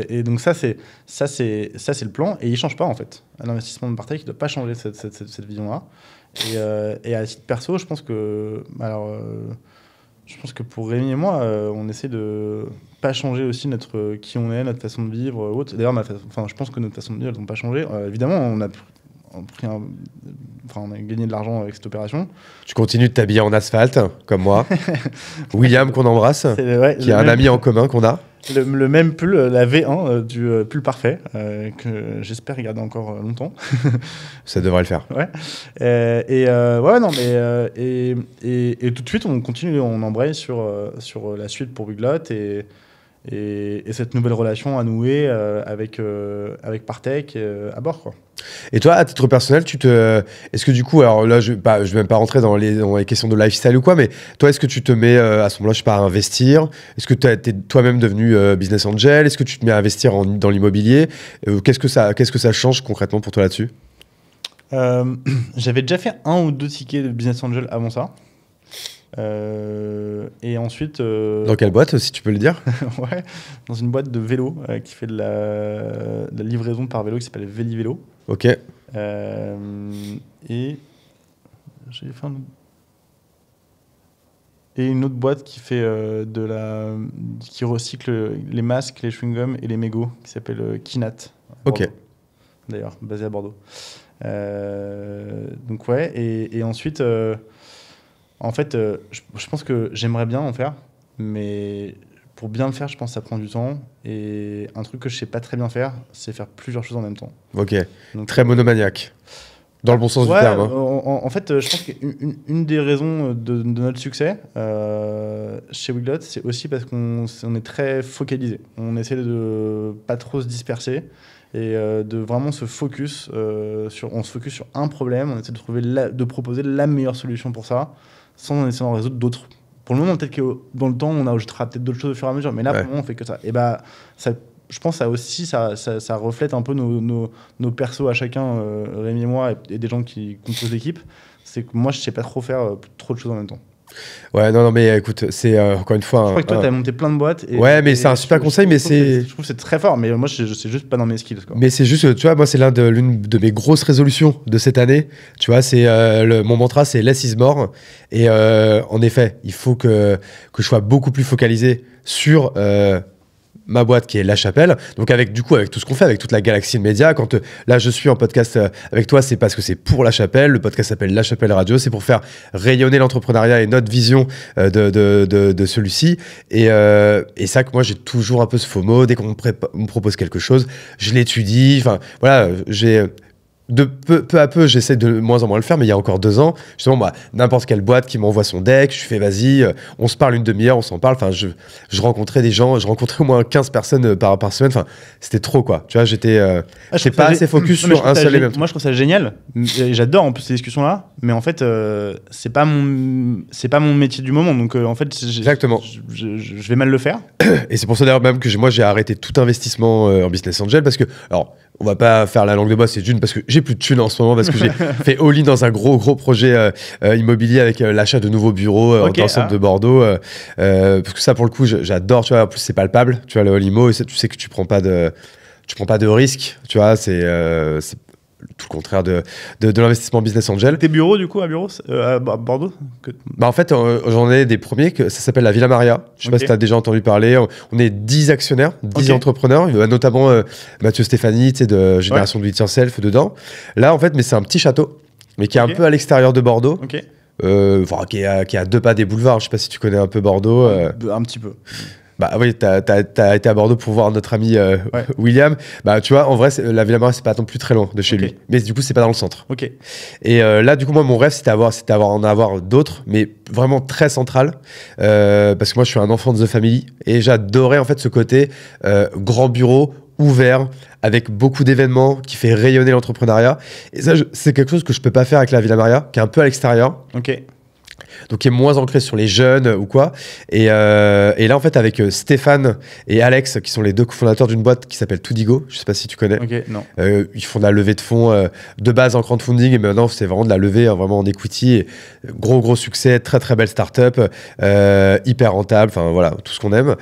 Et donc ça c'est le plan, et il change pas en fait. L'investissement de Partech, il ne doit pas changer cette vision-là. Et à titre perso, je pense que pour Rémi et moi, on essaie de pas changer aussi qui on est, notre façon de vivre, autre. D'ailleurs, je pense que notre façon de vivre, elles n'ont pas changé. Évidemment, on a gagné de l'argent avec cette opération. Tu continues de t'habiller en asphalte, comme moi. William, qu'on embrasse, qui est un ami en commun qu'on a. Le même pull, la V1 du pull parfait, que j'espère garder encore longtemps. Ça devrait le faire. Ouais. Et tout de suite, on continue, on embraye sur la suite pour Weglot. et cette nouvelle relation à nouer avec Partech à bord, quoi. Et toi, à titre personnel, est-ce que du coup, alors là, je vais même pas rentrer dans les questions de lifestyle ou quoi, mais toi, est-ce que tu te mets à ce moment-là, je sais pas, à investir? Est-ce que tu es toi-même devenu business angel? Est-ce que tu te mets à investir dans l'immobilier? Qu'est-ce que ça change concrètement pour toi là-dessus? J'avais déjà fait 1 ou 2 tickets de business angel avant ça. Et ensuite. Dans quelle boîte, si tu peux le dire? Ouais, dans une boîte de vélo qui fait de la livraison par vélo qui s'appelle Vélo. Ok. Et j'ai fait et une autre boîte qui fait qui recycle les masques, les chewing-gums et les mégots, qui s'appelle Kinat. Ok. D'ailleurs, basé à Bordeaux. Donc ouais, et ensuite, en fait, je pense que j'aimerais bien en faire, mais pour bien le faire, je pense que ça prend du temps. Et un truc que je sais pas très bien faire, c'est faire plusieurs choses en même temps. Ok. Donc, très monomaniaque. Dans le bon sens du terme. Hein. En fait, je pense qu'une des raisons de notre succès chez Weglot, c'est aussi parce qu'on est très focalisé. On essaie de pas trop se disperser et de vraiment se focus on se focus sur un problème. On essaie de proposer la meilleure solution pour ça, sans en essayer d'en résoudre d'autres. Pour le moment, peut-être que dans le temps, on ajoutera peut-être d'autres choses au fur et à mesure, mais là, pour le moment, on fait que ça. Et ça, je pense que ça reflète un peu nos persos à chacun, Rémi et moi, et des gens qui composent l'équipe. C'est que moi, je sais pas trop faire trop de choses en même temps. Ouais, non, mais écoute, c'est encore une fois. Je crois que toi, tu as monté plein de boîtes. Ouais, mais c'est un super conseil, mais c'est. Je trouve que c'est très fort, mais moi, je sais juste pas dans mes skills, quoi. Mais c'est juste, tu vois, moi, c'est l'une de mes grosses résolutions de cette année. Tu vois, c'est mon mantra, c'est less is more. Et en effet, il faut que je sois beaucoup plus focalisé sur ma boîte qui est La Chapelle. Donc avec tout ce qu'on fait, avec toute la galaxie de médias, quand là je suis en podcast avec toi, c'est parce que c'est pour La Chapelle. Le podcast s'appelle La Chapelle Radio. C'est pour faire rayonner l'entrepreneuriat et notre vision de celui-ci. Et ça que moi j'ai toujours un peu ce FOMO. Dès qu'on me propose quelque chose, je l'étudie. Enfin voilà, peu à peu, j'essaie de moins en moins le faire, mais il y a encore 2 ans, justement, n'importe quelle boîte qui m'envoie son deck, je fais vas-y, on se parle une demi-heure, on s'en parle. Enfin, je rencontrais des gens, je rencontrais au moins 15 personnes par semaine. Enfin, c'était trop, quoi. Tu vois, j'étais pas assez focus sur un seul élément. Moi, je trouve ça génial. J'adore en plus ces discussions-là, mais en fait, c'est pas mon métier du moment. Donc, en fait, exactement. Je vais mal le faire. Et c'est pour ça d'ailleurs même que moi j'ai arrêté tout investissement en business angel parce que, alors, on va pas faire la langue de bois, c'est d'une parce que j'ai plus de thunes en ce moment parce que j'ai fait all-in dans un gros projet immobilier avec l'achat de nouveaux bureaux dans le centre de Bordeaux. Parce que ça, pour le coup, j'adore. Tu vois, en plus c'est palpable. Tu vois, le all-immo, et ça, tu sais que tu prends pas de risque. Tu vois, c'est tout le contraire de l'investissement business angel. Tes bureaux, du coup, à Bordeaux En fait, j'en ai des premiers, ça s'appelle la Villa Maria. Je sais pas si tu as déjà entendu parler. On est 10 actionnaires, 10 entrepreneurs, notamment Mathieu Stéphanie, tu sais, de Génération Do It Yourself dedans. Là, en fait, mais c'est un petit château, mais qui est un peu à l'extérieur de Bordeaux. Qui est à 2 pas des boulevards. Je sais pas si tu connais un peu Bordeaux. Un petit peu. Bah oui, t'as été à Bordeaux pour voir notre ami William. Bah tu vois, en vrai, la Villa Maria, c'est pas non plus très loin de chez lui. Mais du coup, c'est pas dans le centre. Et là, du coup, moi, mon rêve, c'était en avoir d'autres, mais vraiment très central. Parce que moi, je suis un enfant de The Family et j'adorais en fait ce côté grand bureau, ouvert, avec beaucoup d'événements, qui fait rayonner l'entrepreneuriat. Et ça, c'est quelque chose que je peux pas faire avec la Villa Maria, qui est un peu à l'extérieur. Donc qui est moins ancré sur les jeunes ou quoi. Et là, en fait, avec Stéphane et Alex, qui sont les 2 cofondateurs d'une boîte qui s'appelle Toodigo, je sais pas si tu connais. Non. Ils font de la levée de fonds de base en crowdfunding, et maintenant, c'est vraiment de la levée vraiment en equity. Et gros succès, très belle start-up, hyper rentable, enfin voilà, tout ce qu'on aime.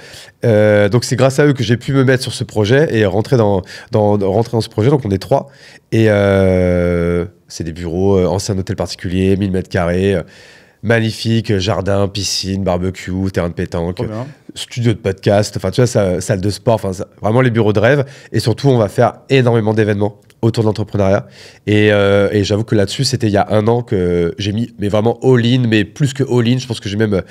Donc c'est grâce à eux que j'ai pu me mettre sur ce projet et rentrer dans ce projet. Donc on est 3. Et c'est des bureaux, ancien hôtel particulier, 1000 mètres carrés. Magnifique, jardin, piscine, barbecue, terrain de pétanque, studio de podcast, enfin tu vois, salle de sport, enfin vraiment les bureaux de rêve. Et surtout, on va faire énormément d'événements autour de l'entrepreneuriat. Et j'avoue que là-dessus, c'était il y a 1 an que j'ai mis, mais vraiment all-in, mais plus que all-in. Je pense que j'ai même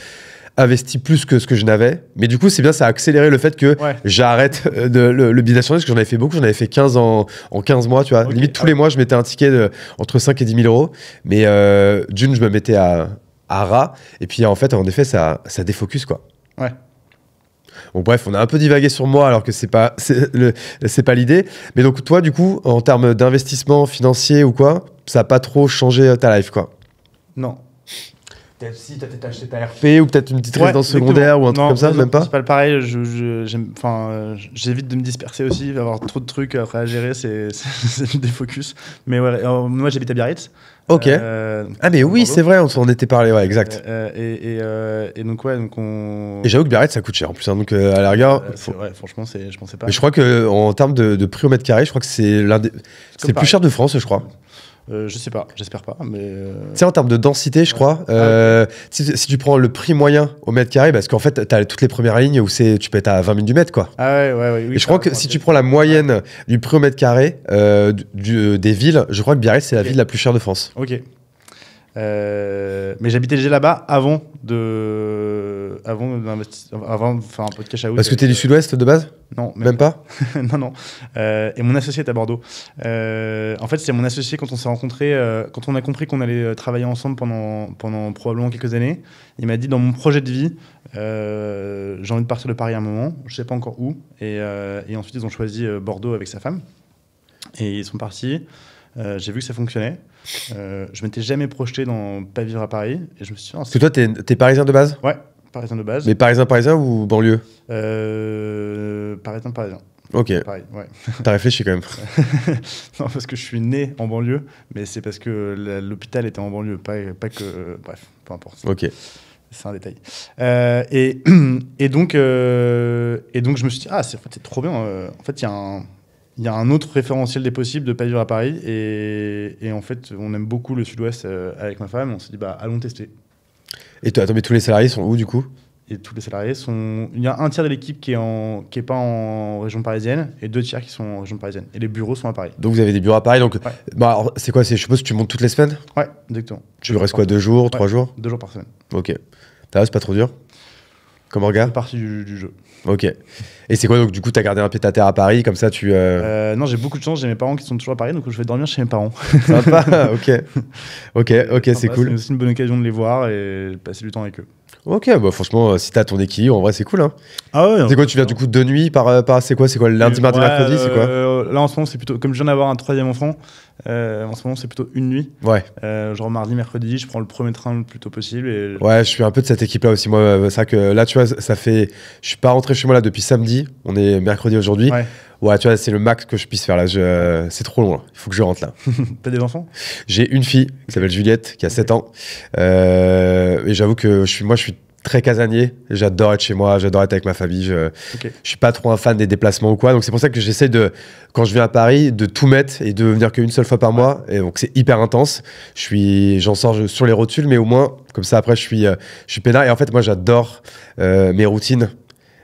investi plus que ce que je n'avais. Mais du coup, c'est bien, ça a accéléré le fait que j'arrête le business angel, parce que j'en avais fait beaucoup. J'en avais fait 15 en 15 mois, tu vois. Limite, tous les mois, je mettais un ticket entre 5 et 10 000 euros. Mais d'une, je me mettais à ras, et puis en effet ça défocus, quoi. Donc bref, on a un peu divagué sur moi alors que c'est pas l'idée. Mais donc toi, du coup, en termes d'investissement financier ou quoi, ça a pas trop changé ta life, quoi. Non. Peut-être si, t'as peut-être acheté ta RP ou peut-être une petite résidence secondaire ou un truc comme ça, même pas. C'est pas le pareil. J'évite de me disperser aussi, avoir trop de trucs après à gérer, c'est du défocus. Mais ouais, moi j'habite à Biarritz. Ok. Ah mais oui, c'est vrai, on s'en était parlé, ouais, exact. Et donc ouais, donc on. Et j'avoue que Biarritz ça coûte cher en plus, hein, donc à la rigueur. Ouais, franchement, je pensais pas. Mais je crois que en termes de prix au mètre carré, je crois que c'est le plus cher de France, je crois. Je sais pas, j'espère pas. Mais tu sais, en termes de densité, je crois, si tu prends le prix moyen au mètre carré, parce qu'en fait, tu as toutes les premières lignes où tu peux être à 20 000 du mètre, quoi. Ah ouais, oui. Et je crois que si tu prends la moyenne du prix au mètre carré des villes, je crois que Biarritz, c'est la ville la plus chère de France. Ok. Mais j'habitais déjà là-bas avant de faire un peu de cash out. Parce que tu es du sud-ouest de base? Non. Même pas. Non. Et mon associé est à Bordeaux. En fait, c'est mon associé quand on s'est rencontrés, quand on a compris qu'on allait travailler ensemble pendant probablement quelques années. Il m'a dit, dans mon projet de vie, j'ai envie de partir de Paris à un moment, je sais pas encore où. Et ensuite, ils ont choisi Bordeaux avec sa femme. Et ils sont partis. J'ai vu que ça fonctionnait. Je m'étais jamais projeté dans pas vivre à Paris. Et je me suis dit, parce que toi, t'es parisien de base? Ouais, parisien de base. Mais parisien ou banlieue? Parisien. Ok. Pareil, ouais. T'as réfléchi quand même. Non, parce que je suis né en banlieue, mais c'est parce que l'hôpital était en banlieue, pas que. Bref, peu importe. Ok. C'est un détail. Et donc, je me suis dit, c'est trop bien. En fait, il y a un autre référentiel des possibles de pas vivre à Paris. Et en fait, on aime beaucoup le sud-ouest avec ma femme. On s'est dit, allons tester. Et attends, mais tous les salariés sont où du coup? Et tous les salariés sont. Il y a un tiers de l'équipe qui est pas en région parisienne et 2 tiers qui sont en région parisienne. Et les bureaux sont à Paris. Donc vous avez des bureaux à Paris. Donc, ouais. Alors, c'est quoi? Je suppose que tu montes toutes les semaines? Ouais, exactement. Tu restes quoi, 2 jours, 3 jours? 2 jours par semaine. Ok. C'est pas trop dur comme regard? C'est partie du jeu. Ok. Et c'est quoi donc du coup t'as gardé un pied à terre à Paris comme ça tu Non, j'ai beaucoup de chance, j'ai mes parents qui sont toujours à Paris, donc je vais dormir chez mes parents. Sympa. Ok, c'est cool. C'est aussi une bonne occasion de les voir et de passer du temps avec eux. Ok, franchement si t'as ton équilibre en vrai c'est cool hein. Ah ouais. C'est quoi, tu viens du coup de nuit c'est quoi lundi, mardi, mercredi, c'est quoi? Là en ce moment c'est plutôt, comme je viens d'avoir un 3e enfant, en ce moment c'est plutôt une nuit. Ouais. Genre mardi, mercredi, je prends le premier train le plus tôt possible. Ouais, je suis un peu de cette équipe là aussi moi. C'est vrai que là tu vois, je suis pas rentré chez moi là depuis samedi, on est mercredi aujourd'hui. Ouais, tu vois, c'est le max que je puisse faire là. C'est trop long là. Il faut que je rentre là. T'as des enfants? J'ai une fille qui s'appelle Juliette, qui a 7 ans. Et j'avoue que je suis très casanier. J'adore être chez moi, j'adore être avec ma famille. Je suis pas trop un fan des déplacements ou quoi. Donc c'est pour ça que j'essaie quand je viens à Paris, de tout mettre et de venir qu'une seule fois par mois. Et donc c'est hyper intense. J'en sors sur les rotules, mais au moins, comme ça après, je suis peinard. Et en fait, moi, j'adore mes routines.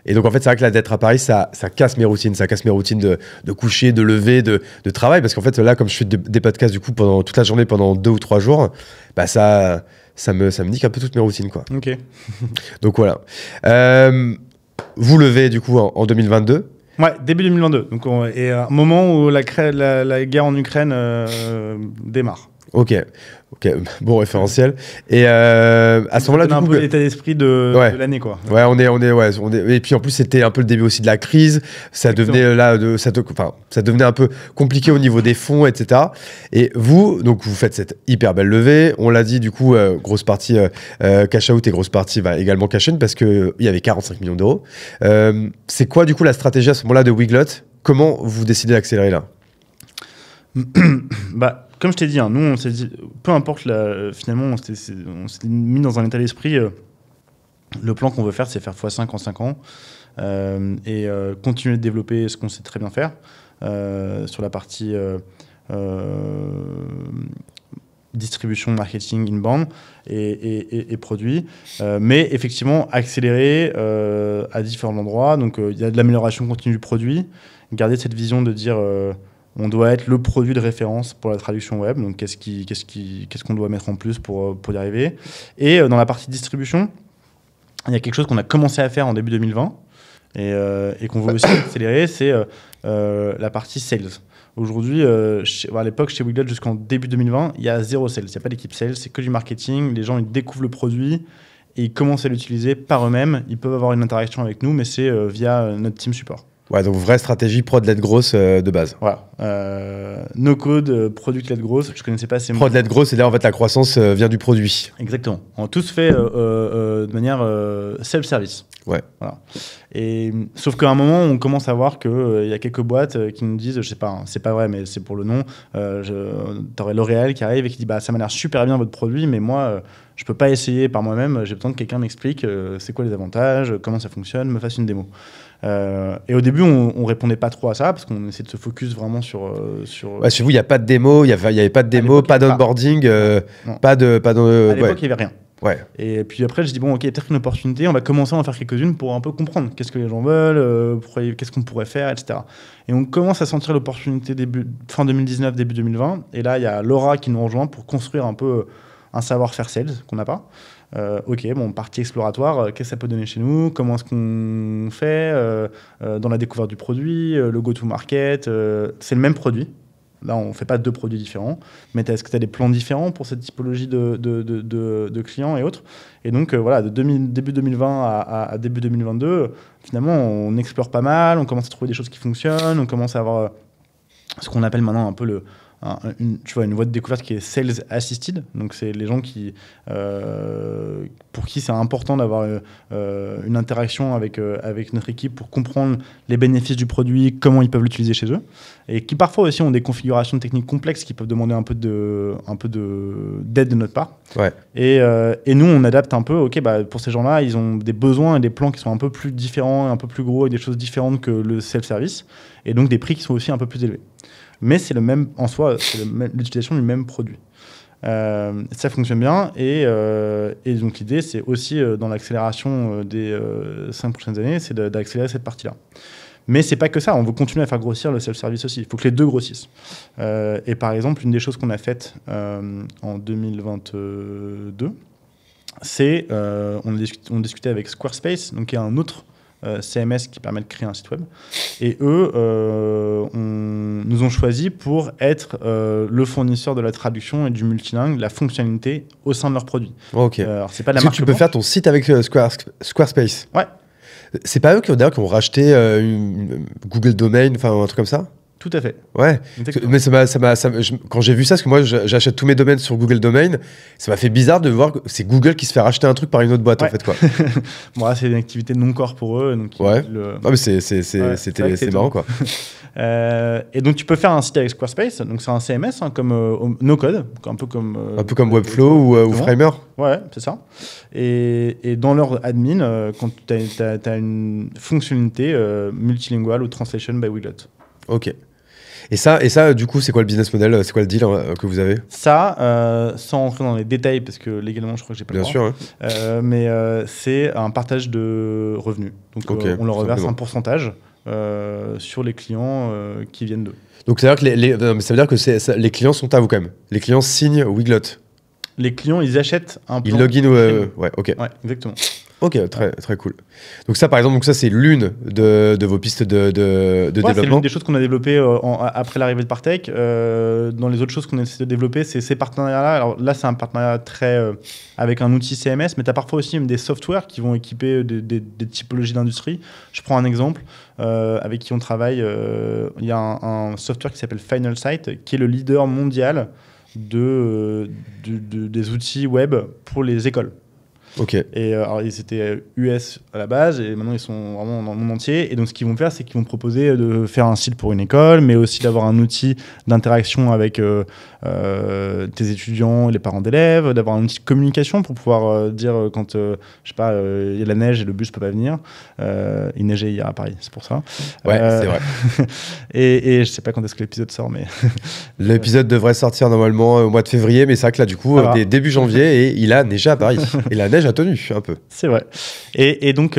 Et donc en fait c'est vrai que là d'être à Paris ça casse mes routines, de coucher, de lever, de travail, parce qu'en fait là comme je fais des podcasts du coup pendant toute la journée, pendant 2 ou 3 jours, ça me nique un peu toutes mes routines quoi. Ok. Donc voilà. Vous levez du coup en 2022. Ouais, début 2022. Donc et à un moment où la guerre en Ukraine démarre. Ok, bon référentiel. Et à ce moment-là, du coup, un peu l'état d'esprit de l'année, quoi. Ouais, on est. Et puis en plus, c'était un peu le début aussi de la crise. Ça devenait ça devenait un peu compliqué au niveau des fonds, etc. Et vous faites cette hyper belle levée. On l'a dit, du coup, grosse partie cash out et grosse partie également cash in parce que il y avait 45 millions d'euros. C'est quoi du coup la stratégie à ce moment-là de Weglot? Comment vous décidez d'accélérer là? Comme je t'ai dit, nous, on s'est dit, peu importe, finalement, on s'est mis dans un état d'esprit. Le plan qu'on veut faire, c'est faire x5 en 5 ans et continuer de développer ce qu'on sait très bien faire sur la partie distribution, marketing, inbound et produits. Mais effectivement, accélérer à différents endroits. Donc, il y a de l'amélioration continue du produit. Garder cette vision de dire... on doit être le produit de référence pour la traduction web. Donc, qu'est-ce qu'on doit mettre en plus pour y arriver? Et dans la partie distribution, il y a quelque chose qu'on a commencé à faire en début 2020 et qu'on veut aussi accélérer, c'est la partie sales. Aujourd'hui, à l'époque, chez Weglot, jusqu'en début 2020, il y a 0 sales. Il n'y a pas d'équipe sales, c'est que du marketing. Les gens, ils découvrent le produit et ils commencent à l'utiliser par eux-mêmes. Ils peuvent avoir une interaction avec nous, mais c'est via notre team support. Ouais, donc vraie stratégie prod-led grosse de base. Voilà. No code, product-led growth, je ne connaissais pas ces mots. Prod-led grosse, c'est là en fait la croissance vient du produit. Exactement. On tout se fait de manière self-service. Ouais. Voilà. Et, sauf qu'à un moment, on commence à voir qu'il y a quelques boîtes qui nous disent, je sais pas, hein, c'est pas vrai, mais c'est pour le nom, t'aurais L'Oréal qui arrive et qui dit, bah, ça m'a l'air super bien votre produit, mais moi, je peux pas essayer par moi-même, j'ai besoin que quelqu'un m'explique c'est quoi les avantages, comment ça fonctionne, me fasse une démo. Et au début, on répondait pas trop à ça parce qu'on essayait de se focus vraiment sur. Ouais, chez vous, il n'y a pas de démo, il n'y avait pas de démo, pas d'onboarding, pas de. À l'époque, il n'y avait rien. Ouais. Et puis après, je dis, bon, ok, peut-être une opportunité, on va commencer à en faire quelques-unes pour un peu comprendre qu'est-ce que les gens veulent, qu'est-ce qu'on pourrait faire, etc. Et on commence à sentir l'opportunité fin 2019, début 2020. Et là, il y a Laura qui nous rejoint pour construire un peu un savoir-faire sales qu'on n'a pas. Ok, bon, partie exploratoire, qu'est-ce que ça peut donner chez nous, comment est-ce qu'on fait dans la découverte du produit, le go-to-market, c'est le même produit. Là, on ne fait pas deux produits différents, mais est-ce que tu as des plans différents pour cette typologie de clients et autres? Et donc, voilà, de début 2020 à début 2022, finalement, on explore pas mal, on commence à trouver des choses qui fonctionnent, on commence à avoir ce qu'on appelle maintenant un peu une voie de découverte qui est sales assisted. Donc, c'est les gens pour qui c'est important d'avoir une interaction avec notre équipe pour comprendre les bénéfices du produit, comment ils peuvent l'utiliser chez eux. Et qui parfois aussi ont des configurations techniques complexes qui peuvent demander un peu d'aide de notre part. Ouais. Et nous, on adapte un peu. Ok, bah, pour ces gens-là, ils ont des besoins et des plans qui sont un peu plus différents, un peu plus gros, et des choses différentes que le self-service. Et donc, des prix qui sont aussi un peu plus élevés. Mais c'est le même, en soi, c'est l'utilisation du même produit. Ça fonctionne bien. Et donc, l'idée, c'est aussi, dans l'accélération des 5 prochaines années, c'est d'accélérer cette partie-là. Mais c'est pas que ça, on veut continuer à faire grossir le self-service aussi. Il faut que les deux grossissent. Et par exemple, une des choses qu'on a faites en 2022, c'est on discutait avec Squarespace, donc il y a un autre CMS qui permet de créer un site web. Et eux nous ont choisi pour être le fournisseur de la traduction et du multilingue, la fonctionnalité au sein de leurs produits. Ok. Alors, c'est pas de la Est-ce que marque tu peux faire ton site avec Squarespace? Ouais. C'est pas eux qui ont racheté Google Domain, enfin un truc comme ça? Tout à fait. Ouais. Exactement. Mais quand j'ai vu ça, parce que moi j'achète tous mes domaines sur Google Domain, ça m'a fait bizarre de voir que c'est Google qui se fait racheter un truc par une autre boîte en fait quoi. Bon, là, c'est une activité non core pour eux. Donc ouais. Non mais c'est marrant quoi. Et donc tu peux faire un site avec Squarespace, donc c'est un CMS comme no code, un peu comme Webflow ou Framer. Ouais, c'est ça. Et dans leur admin, quand tu as une fonctionnalité multilingual ou translation by Weglot. Ok. Et ça, du coup, c'est quoi le business model? C'est quoi le deal que vous avez? Ça, sans rentrer dans les détails, parce que légalement, je crois que j'ai pas le droit. Bien sûr. Mais c'est un partage de revenus. Donc, on leur reverse un pourcentage sur les clients qui viennent d'eux. Donc, ça veut dire que les clients sont à vous quand même. Les clients signent Weglot. Les clients, ils achètent un plan. Ils login ouais, ok. Ouais, exactement. Ok, très cool. Donc ça, par exemple, c'est l'une de vos pistes de développement. C'est l'une des choses qu'on a développées après l'arrivée de Partech. Dans les autres choses qu'on essaie de développer, c'est ces partenariats-là. Alors là, c'est un partenariat avec un outil CMS, mais tu as parfois aussi même des softwares qui vont équiper des typologies d'industrie. Je prends un exemple avec qui on travaille. Il y a un software qui s'appelle Final Site, qui est le leader mondial des outils web pour les écoles. Ok. Et alors ils étaient US à la base et maintenant ils sont vraiment dans le monde entier. Et donc ce qu'ils vont faire, c'est qu'ils vont proposer de faire un site pour une école, mais aussi d'avoir un outil d'interaction avec tes étudiants, les parents d'élèves, d'avoir un outil de communication pour pouvoir dire quand je sais pas, il y a la neige et le bus peut pas venir. Il neigeait hier à Paris, c'est pour ça. Ouais, c'est vrai. et je sais pas quand est-ce que l'épisode sort, mais l'épisode devrait sortir normalement au mois de février, mais c'est vrai que là du coup début janvier et il a neigé à Paris et la neige a tenu un peu. C'est vrai. Et donc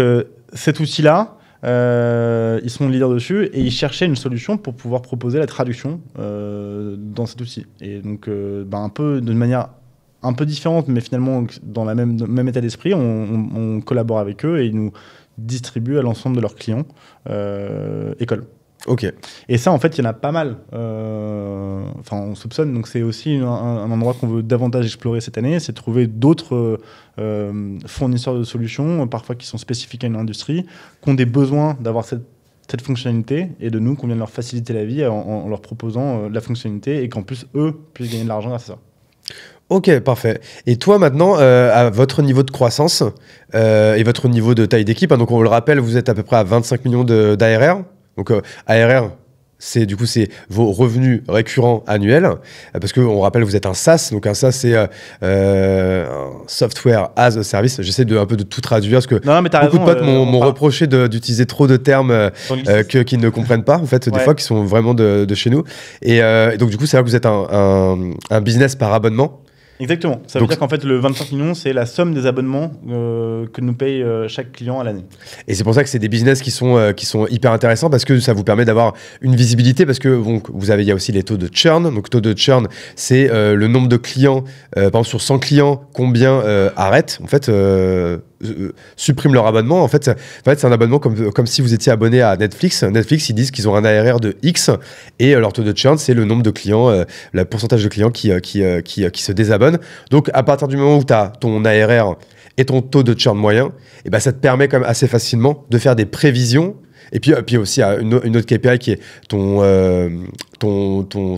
cet outil-là, ils sont leaders dessus et ils cherchaient une solution pour pouvoir proposer la traduction dans cet outil. Et donc un peu d'une manière un peu différente, mais finalement dans le même état d'esprit, on collabore avec eux et ils nous distribuent à l'ensemble de leurs clients écoles. Ok. Et ça, en fait, il y en a pas mal. Enfin, on soupçonne. Donc, c'est aussi un endroit qu'on veut davantage explorer cette année. C'est trouver d'autres fournisseurs de solutions, parfois qui sont spécifiques à une industrie, qui ont des besoins d'avoir cette fonctionnalité et de nous, qu'on vienne leur faciliter la vie en leur proposant de la fonctionnalité et qu'en plus, eux, puissent gagner de l'argent grâce à ça. Ok, parfait. Et toi maintenant, à votre niveau de croissance et votre niveau de taille d'équipe, hein, donc on le rappelle, vous êtes à peu près à 25 millions d'ARR. Donc ARR, c'est vos revenus récurrents annuels, parce qu'on rappelle, vous êtes un SaaS. Donc un SaaS, c'est un Software as a Service. J'essaie un peu de tout traduire, parce que beaucoup de potes m'ont reproché d'utiliser trop de termes qu'ils ne comprennent pas, en fait, des fois, qui sont vraiment de chez nous. Et donc du coup, c'est là que vous êtes un business par abonnement. Exactement. Ça veut dire qu'en fait, le 25 millions, c'est la somme des abonnements que nous paye chaque client à l'année. Et c'est pour ça que c'est des business qui sont hyper intéressants, parce que ça vous permet d'avoir une visibilité, parce que il y a aussi les taux de churn. Donc, taux de churn, c'est le nombre de clients, par exemple, sur 100 clients, combien arrêtent, en fait, suppriment leur abonnement. En fait, c'est un abonnement comme si vous étiez abonné à Netflix. Netflix, ils disent qu'ils ont un ARR de X, et leur taux de churn, c'est le nombre de clients, le pourcentage de clients qui se désabonnent. Donc, à partir du moment où tu as ton ARR et ton taux de churn moyen, et ben, ça te permet quand même assez facilement de faire des prévisions. Et puis aussi, une autre KPI qui est ton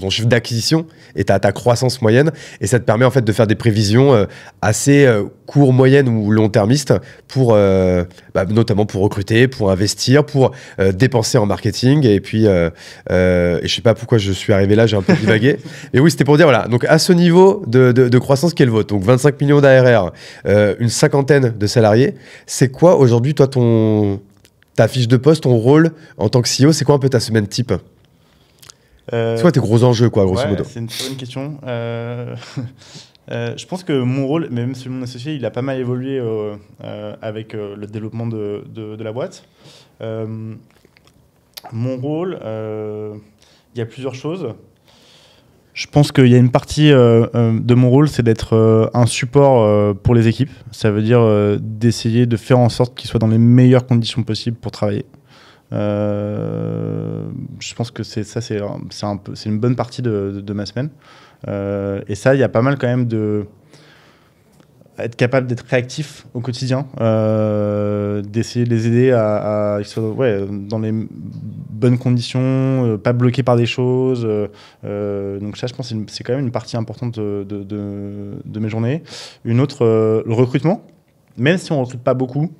chiffre d'acquisition et ta croissance moyenne. Et ça te permet en fait de faire des prévisions assez court, moyenne ou long-termistes pour, notamment pour recruter, pour investir, pour dépenser en marketing. Et puis, et je sais pas pourquoi je suis arrivé là, j'ai un peu divagué. Mais oui, c'était pour dire, voilà, donc à ce niveau de croissance qui est le vôtre, donc 25 millions d'ARR, une cinquantaine de salariés, c'est quoi aujourd'hui, toi, ta fiche de poste, ton rôle en tant que CEO, c'est quoi un peu ta semaine type? C'est quoi tes gros enjeux, quoi, grosso modo? C'est une très bonne question. Je pense que mon rôle, même si mon associé, il a pas mal évolué avec le développement de la boîte. Mon rôle, il y a plusieurs choses. Je pense qu'il y a une partie de mon rôle, c'est d'être un support pour les équipes. Ça veut dire d'essayer de faire en sorte qu'ils soient dans les meilleures conditions possibles pour travailler. Je pense que c'est une bonne partie de ma semaine. Et ça, il y a pas mal quand même être capable d'être réactif au quotidien, d'essayer de les aider à dans les bonnes conditions, pas bloqués par des choses. Donc ça, je pense que c'est quand même une partie importante de mes journées. Une autre, le recrutement. Même si on ne recrute pas beaucoup.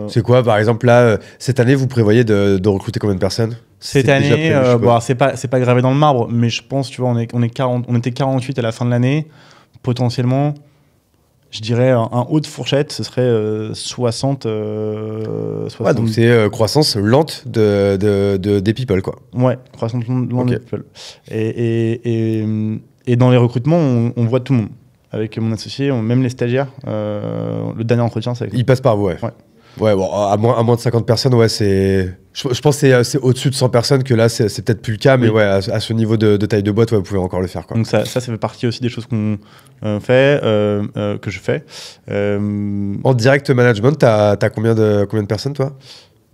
C'est quoi, par exemple, là, cette année, vous prévoyez de recruter combien de personnes? Cette année, c'est pas gravé dans le marbre, mais je pense, tu vois, on était 48 à la fin de l'année. Potentiellement, je dirais un haut de fourchette, ce serait 60. Ouais, donc c'est croissance lente des people, quoi. Ouais, croissance lente des people. Et dans les recrutements, on voit tout le monde. Avec mon associé, même les stagiaires, le dernier entretien, c'est avec ils passent par vous, ouais. Ouais, bon, à moins de 50 personnes, ouais, c'est... Je pense que c'est au-dessus de 100 personnes que là, c'est peut-être plus le cas, mais oui. Ouais, à ce niveau de taille de boîte, ouais, vous pouvez encore le faire, quoi. Donc ça fait partie aussi des choses qu'on fait, que je fais. En direct management, t'as combien de personnes, toi?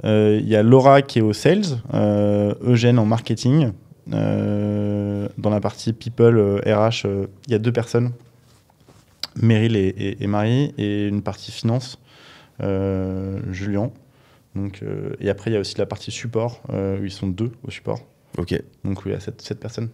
Il y a Laura qui est au sales, Eugène en marketing. Dans la partie people, RH, il y a 2 personnes, Meryl et Marie, et une partie finance, Julien. Donc, et après, il y a aussi la partie support, où ils sont 2 au support. Ok. Donc, oui, il y a 7 personnes.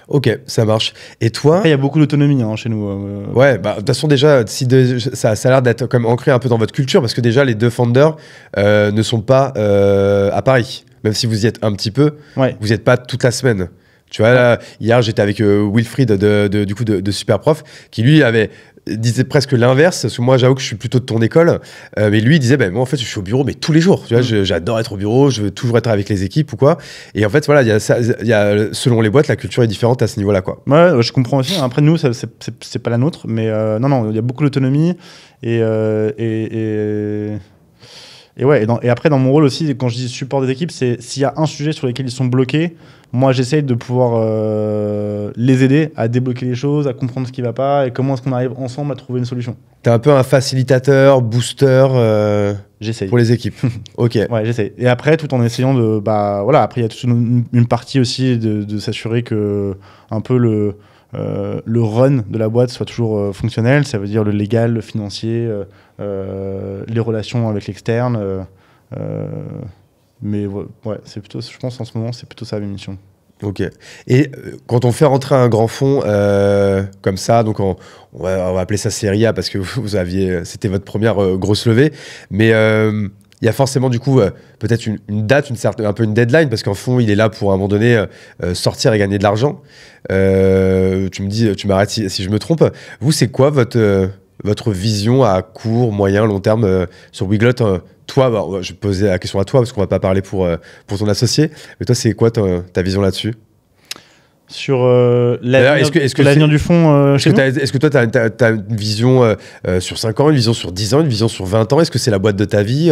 Ok, ça marche. Et toi? Après, il y a beaucoup d'autonomie chez nous. Ouais, bah, de toute façon, déjà, ça a l'air d'être quand même ancré un peu dans votre culture, parce que déjà, les 2 founders ne sont pas à Paris. Même si vous y êtes un petit peu, ouais. Vous n'y êtes pas toute la semaine. Tu vois, là, hier, j'étais avec Wilfried de Superprof, qui lui disait presque l'inverse, parce que moi, j'avoue que je suis plutôt de ton école, mais lui, il disait, moi, en fait, je suis au bureau, mais tous les jours. Tu vois, j'adore être au bureau, je veux toujours être avec les équipes ou quoi. Et en fait, voilà, il y a, selon les boîtes, la culture est différente à ce niveau-là, quoi. Ouais, je comprends aussi. Après, nous, c'est pas la nôtre, mais non, il y a beaucoup d'autonomie et Et après, dans mon rôle aussi, quand je dis support des équipes, c'est s'il y a un sujet sur lequel ils sont bloqués, moi, j'essaye de pouvoir les aider à débloquer les choses, à comprendre ce qui ne va pas et comment est-ce qu'on arrive ensemble à trouver une solution. T'es un peu un facilitateur, booster J'essaye. pour les équipes. Ok. Ouais, j'essaye. Et après, tout en essayant de... voilà, après, il y a toute une partie aussi de s'assurer que un peu le run de la boîte soit toujours fonctionnel. Ça veut dire le légal, le financier, les relations avec l'externe. Mais ouais, c'est plutôt, je pense en ce moment, c'est plutôt ça mes missions. Ok. Et quand on fait rentrer un grand fonds comme ça, donc on va appeler ça série A parce que c'était votre première grosse levée, mais il y a forcément du coup peut-être une date, un peu une deadline parce qu'en fond il est là pour à un moment donné sortir et gagner de l'argent. Tu m'arrêtes si je me trompe. Vous, c'est quoi votre vision à court, moyen, long terme sur Weglot? Toi, je vais poser la question à toi parce qu'on va pas parler pour ton associé. Mais toi, c'est quoi ta vision là-dessus? Sur l'avenir du fonds chez nous. Est-ce que toi, tu as une vision sur 5 ans, une vision sur 10 ans, une vision sur 20 ans? Est-ce que c'est la boîte de ta vie?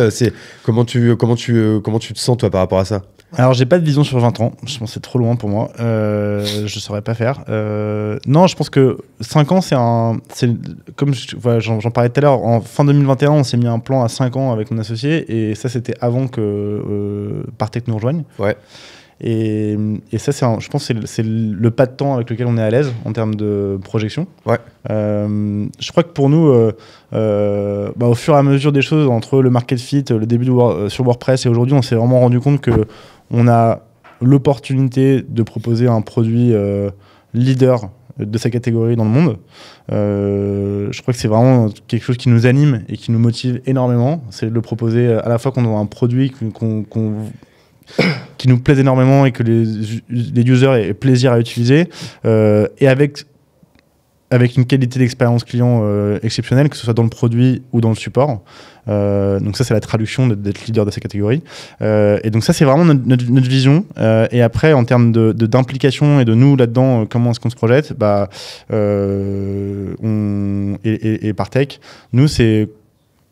Comment tu te sens, toi, par rapport à ça? Alors, j'ai pas de vision sur 20 ans. Je pense que c'est trop loin pour moi. Je saurais pas faire. Non, je pense que 5 ans, comme j'en parlais tout à l'heure, en fin 2021, on s'est mis un plan à 5 ans avec mon associé. Et ça, c'était avant que Partech nous rejoigne. Ouais. Et ça, je pense que c'est le pas de temps avec lequel on est à l'aise en termes de projection. Ouais. Je crois que pour nous, au fur et à mesure des choses, entre le market fit, le début sur WordPress et aujourd'hui, on s'est vraiment rendu compte qu'on a l'opportunité de proposer un produit leader de sa catégorie dans le monde. Je crois que c'est vraiment quelque chose qui nous anime et qui nous motive énormément. C'est de le proposer à la fois qu'on a un produit qui nous plaise énormément et que les users aient plaisir à utiliser, et avec une qualité d'expérience client exceptionnelle, que ce soit dans le produit ou dans le support. Donc ça, c'est la traduction d'être leader de sa catégorie. Et donc ça, c'est vraiment notre vision. Et après, en termes d'implication et de nous là-dedans, comment est-ce qu'on se projette, et Partech, nous, c'est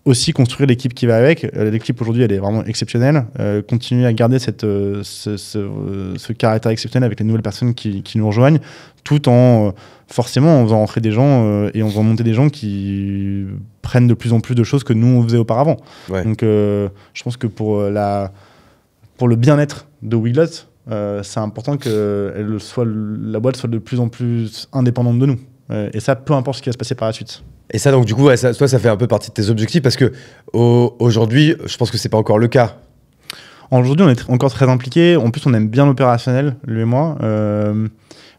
aussi construire l'équipe qui va avec. L'équipe aujourd'hui, elle est vraiment exceptionnelle. Continuer à garder ce caractère exceptionnel avec les nouvelles personnes qui nous rejoignent, tout en forcément en faisant rentrer des gens et en faisant monter des gens qui prennent de plus en plus de choses que nous on faisait auparavant. Ouais. Donc je pense que pour le bien-être de Weglot, c'est important que la boîte soit de plus en plus indépendante de nous. Et ça, peu importe ce qui va se passer par la suite. Et ça, donc, du coup, ça fait un peu partie de tes objectifs parce que aujourd'hui, je pense que c'est pas encore le cas. Aujourd'hui, on est encore très impliqués. En plus, on aime bien l'opérationnel, lui et moi.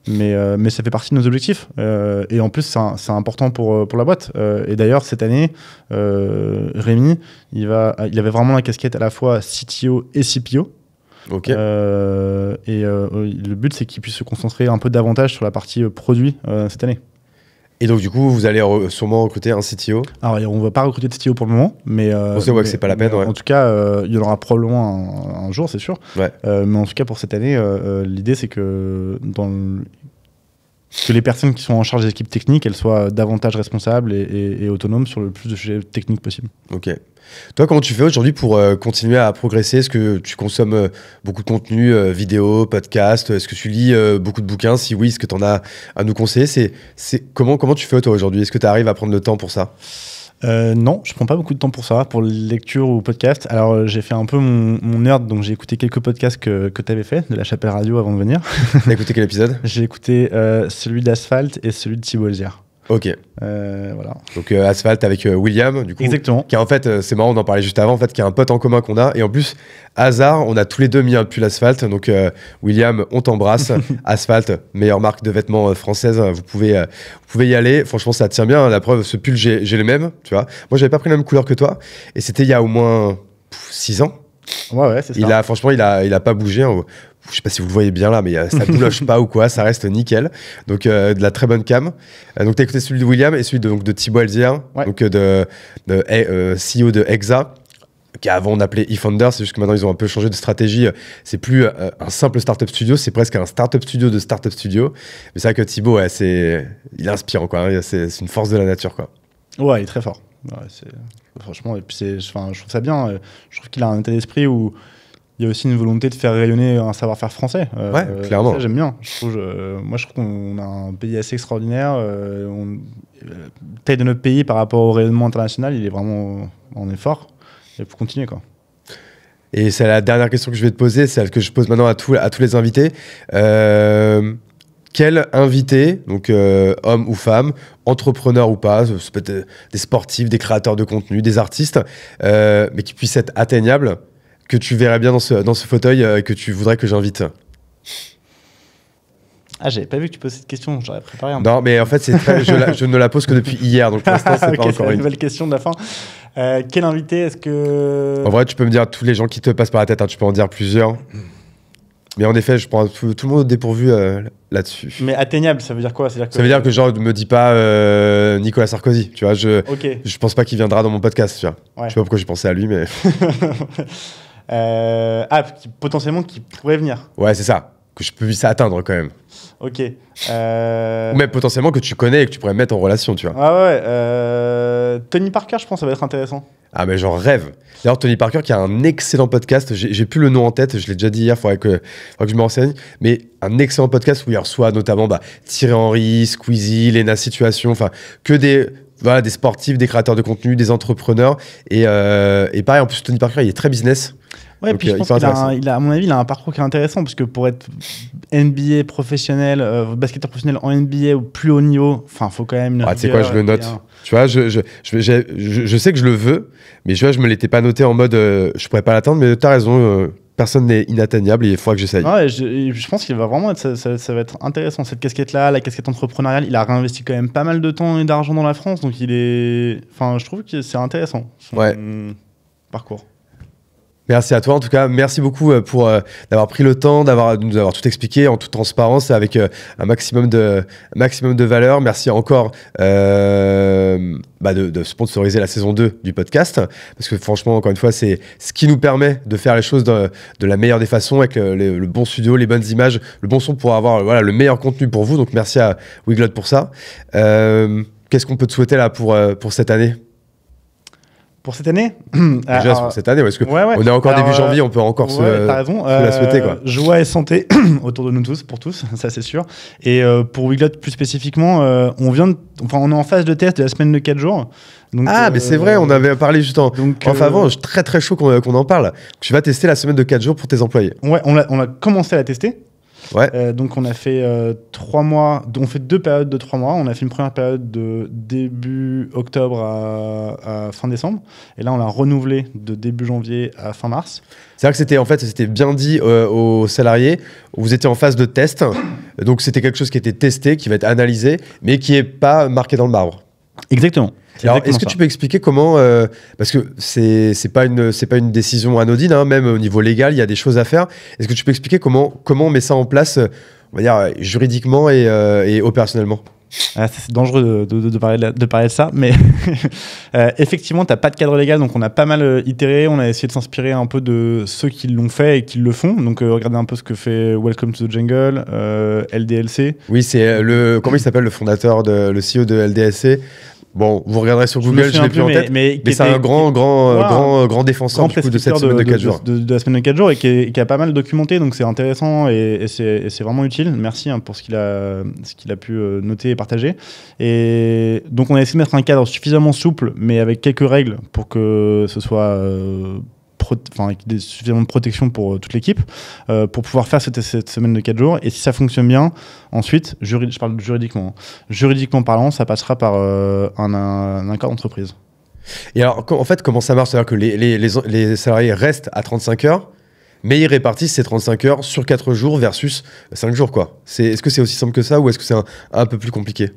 Mais ça fait partie de nos objectifs. Et en plus, c'est important pour la boîte. Et d'ailleurs, cette année, Rémi, il avait vraiment la casquette à la fois CTO et CPO. Okay. Le but, c'est qu'il puisse se concentrer un peu davantage sur la partie produit cette année. Et donc, du coup, vous allez sûrement recruter un CTO? Alors, on ne va pas recruter de CTO pour le moment, mais... on sait que c'est pas la peine, ouais. En tout cas, il y en aura probablement un jour, c'est sûr. Ouais. Mais en tout cas, pour cette année, l'idée, c'est que les personnes qui sont en charge des équipes techniques, elles soient davantage responsables et autonomes sur le plus de sujets techniques possible. Ok. Toi, comment tu fais aujourd'hui pour continuer à progresser? Est-ce que tu consommes beaucoup de contenu, vidéo, podcast? Est-ce que tu lis beaucoup de bouquins? Si oui, est-ce que tu en as à nous conseiller? Comment tu fais toi aujourd'hui? Est-ce que tu arrives à prendre le temps pour ça? Non, je prends pas beaucoup de temps pour ça, pour lecture ou podcast. Alors, j'ai fait un peu mon nerd, donc j'ai écouté quelques podcasts que tu avais fait de la Chapelle Radio avant de venir. T'as écouté quel épisode? J'ai écouté celui d'Asphalt et celui de Thibaut Elzière. Ok. Voilà. Donc Asphalt avec William, du coup. Exactement. Qui en fait, c'est marrant, on en parlait juste avant, en fait, qui est un pote en commun qu'on a. Et en plus, hasard, on a tous les deux mis un pull Asphalt. Donc William, on t'embrasse. Asphalt, meilleure marque de vêtements française. Vous pouvez y aller. Franchement, ça tient bien. La preuve, ce pull, j'ai le même. Tu vois. Moi, j'avais pas pris la même couleur que toi. Et c'était il y a au moins 6 ans. Ouais, c'est ça. Franchement, il a pas bougé. Je sais pas si vous le voyez bien là, mais ça bouloche pas ou quoi, ça reste nickel. Donc de la très bonne cam. Donc t'as écouté celui de William et celui de Thibaut Elzière, ouais. Donc CEO de Exa, qu'avant on appelait eFounder. C'est juste que maintenant ils ont un peu changé de stratégie. C'est plus un simple startup studio, c'est presque un startup studio de startup studio. Mais c'est vrai que Thibaut, il est inspirant quoi. C'est une force de la nature quoi. Ouais, il est très fort. Franchement, et puis je trouve ça bien. Je trouve qu'il a un état d'esprit où il y a aussi une volonté de faire rayonner un savoir-faire français. Clairement. Ça, j'aime bien. Moi, je trouve qu'on a un pays assez extraordinaire. La taille de notre pays par rapport au rayonnement international, il est vraiment en effort. Il faut continuer, quoi. Et c'est la dernière question que je vais te poser, c'est celle que je pose maintenant à tous les invités. Quel invité, donc homme ou femme, entrepreneur ou pas, ça peut être des sportifs, des créateurs de contenu, des artistes, mais qui puisse être atteignable, que tu verrais bien dans ce fauteuil, que tu voudrais que j'invite? Ah, j'avais pas vu que tu posais cette question, j'aurais préparé un peu. Non, mais en fait, je ne la pose que depuis hier, donc pour l'instant, c'est pas encore une nouvelle question de la fin. Quel invité est-ce que... En vrai, tu peux me dire tous les gens qui te passent par la tête, hein, tu peux en dire plusieurs. Mais en effet, je prends tout le monde au dépourvu là-dessus. Mais atteignable, ça veut dire quoi? Ça veut dire que genre, ne me dis pas Nicolas Sarkozy, tu vois, je pense pas qu'il viendra dans mon podcast, tu vois. Ouais. Je sais pas pourquoi j'ai pensé à lui, mais... potentiellement qui pourrait venir. Ouais, c'est ça, que je puisse atteindre quand même. Ok. Ou même potentiellement que tu connais et que tu pourrais mettre en relation, tu vois. Ah ouais, Tony Parker, je pense, ça va être intéressant. Ah mais j'en rêve. D'ailleurs, Tony Parker qui a un excellent podcast, j'ai plus le nom en tête, je l'ai déjà dit hier, faudrait que je me renseigne, mais un excellent podcast où il reçoit notamment Thierry Henry, Squeezie, Lena Situation, enfin que des sportifs, des créateurs de contenu, des entrepreneurs, et pareil, en plus Tony Parker il est très business. Ouais, puis je pense qu'il a, à mon avis, il a un parcours qui est intéressant, parce que pour être NBA professionnel, basketteur professionnel en NBA au plus haut niveau, enfin, faut quand même... Tu sais quoi, je le note. Tu vois, je sais que je le veux, mais tu vois, je me l'étais pas noté en mode je pourrais pas l'atteindre, mais t'as raison, personne n'est inatteignable et il faudra que j'essaye. Ouais, je pense qu'il va vraiment être, ça va être intéressant, cette casquette-là, la casquette entrepreneuriale. Il a réinvesti quand même pas mal de temps et d'argent dans la France, donc je trouve que c'est intéressant, son parcours. Merci à toi en tout cas, merci beaucoup pour d'avoir pris le temps, de nous avoir tout expliqué en toute transparence avec un maximum de valeur. Merci encore de sponsoriser la saison 2 du podcast, parce que franchement, encore une fois, c'est ce qui nous permet de faire les choses de la meilleure des façons, avec le bon studio, les bonnes images, le bon son pour avoir le meilleur contenu pour vous. Donc merci à Weglot pour ça. Qu'est-ce qu'on peut te souhaiter là pour cette année ? Pour cette année Déjà, pour cette année, parce que on est encore début janvier, on peut encore t'as raison. la souhaiter, quoi. Joie et santé autour de nous tous, pour tous, ça c'est sûr. Et pour Weglot plus spécifiquement, on est en phase de test de la semaine de 4 jours. Donc, mais c'est vrai, on avait parlé juste en avant, très très chaud qu'on en parle. Tu vas tester la semaine de 4 jours pour tes employés. Ouais, on a commencé à la tester. Ouais. Donc on a fait 3 mois, on fait 2 périodes de 3 mois. On a fait une première période de début octobre à fin décembre, et là on l'a renouvelé de début janvier à fin mars. C'est-à-dire que c'était bien dit aux salariés, vous étiez en phase de test, donc c'était quelque chose qui était testé, qui va être analysé, mais qui n'est pas marqué dans le marbre. Exactement. Alors, est-ce que tu peux expliquer comment, parce que c'est pas une décision anodine, hein, même au niveau légal, il y a des choses à faire. Est-ce que tu peux expliquer comment on met ça en place, on va dire juridiquement et opérationnellement? C'est dangereux de parler de ça, mais effectivement, tu n'as pas de cadre légal, donc on a pas mal itéré, on a essayé de s'inspirer un peu de ceux qui l'ont fait et qui le font. Donc regardez un peu ce que fait Welcome to the Jungle, LDLC. Oui, c'est comment il s'appelle, le fondateur, le CEO de LDLC. Bon, vous regarderez sur Google, je l'ai plus en tête, mais c'est un grand défenseur du coup, de cette semaine de 4 jours. De la semaine de 4 jours, et qui a pas mal documenté, donc c'est intéressant et c'est vraiment utile. Merci pour ce qu'il a pu noter et partager. Et donc on a essayé de mettre un cadre suffisamment souple, mais avec quelques règles pour que ce soit... avec suffisamment de protection pour toute l'équipe, pour pouvoir faire cette semaine de 4 jours. Et si ça fonctionne bien, ensuite, je parle juridiquement parlant, ça passera par un accord d'entreprise. Et alors, en fait, comment ça marche? C'est-à-dire que les salariés restent à 35 heures, mais ils répartissent ces 35 heures sur 4 jours versus 5 jours, quoi. Est-ce que c'est aussi simple que ça, ou est-ce que c'est un peu plus compliqué?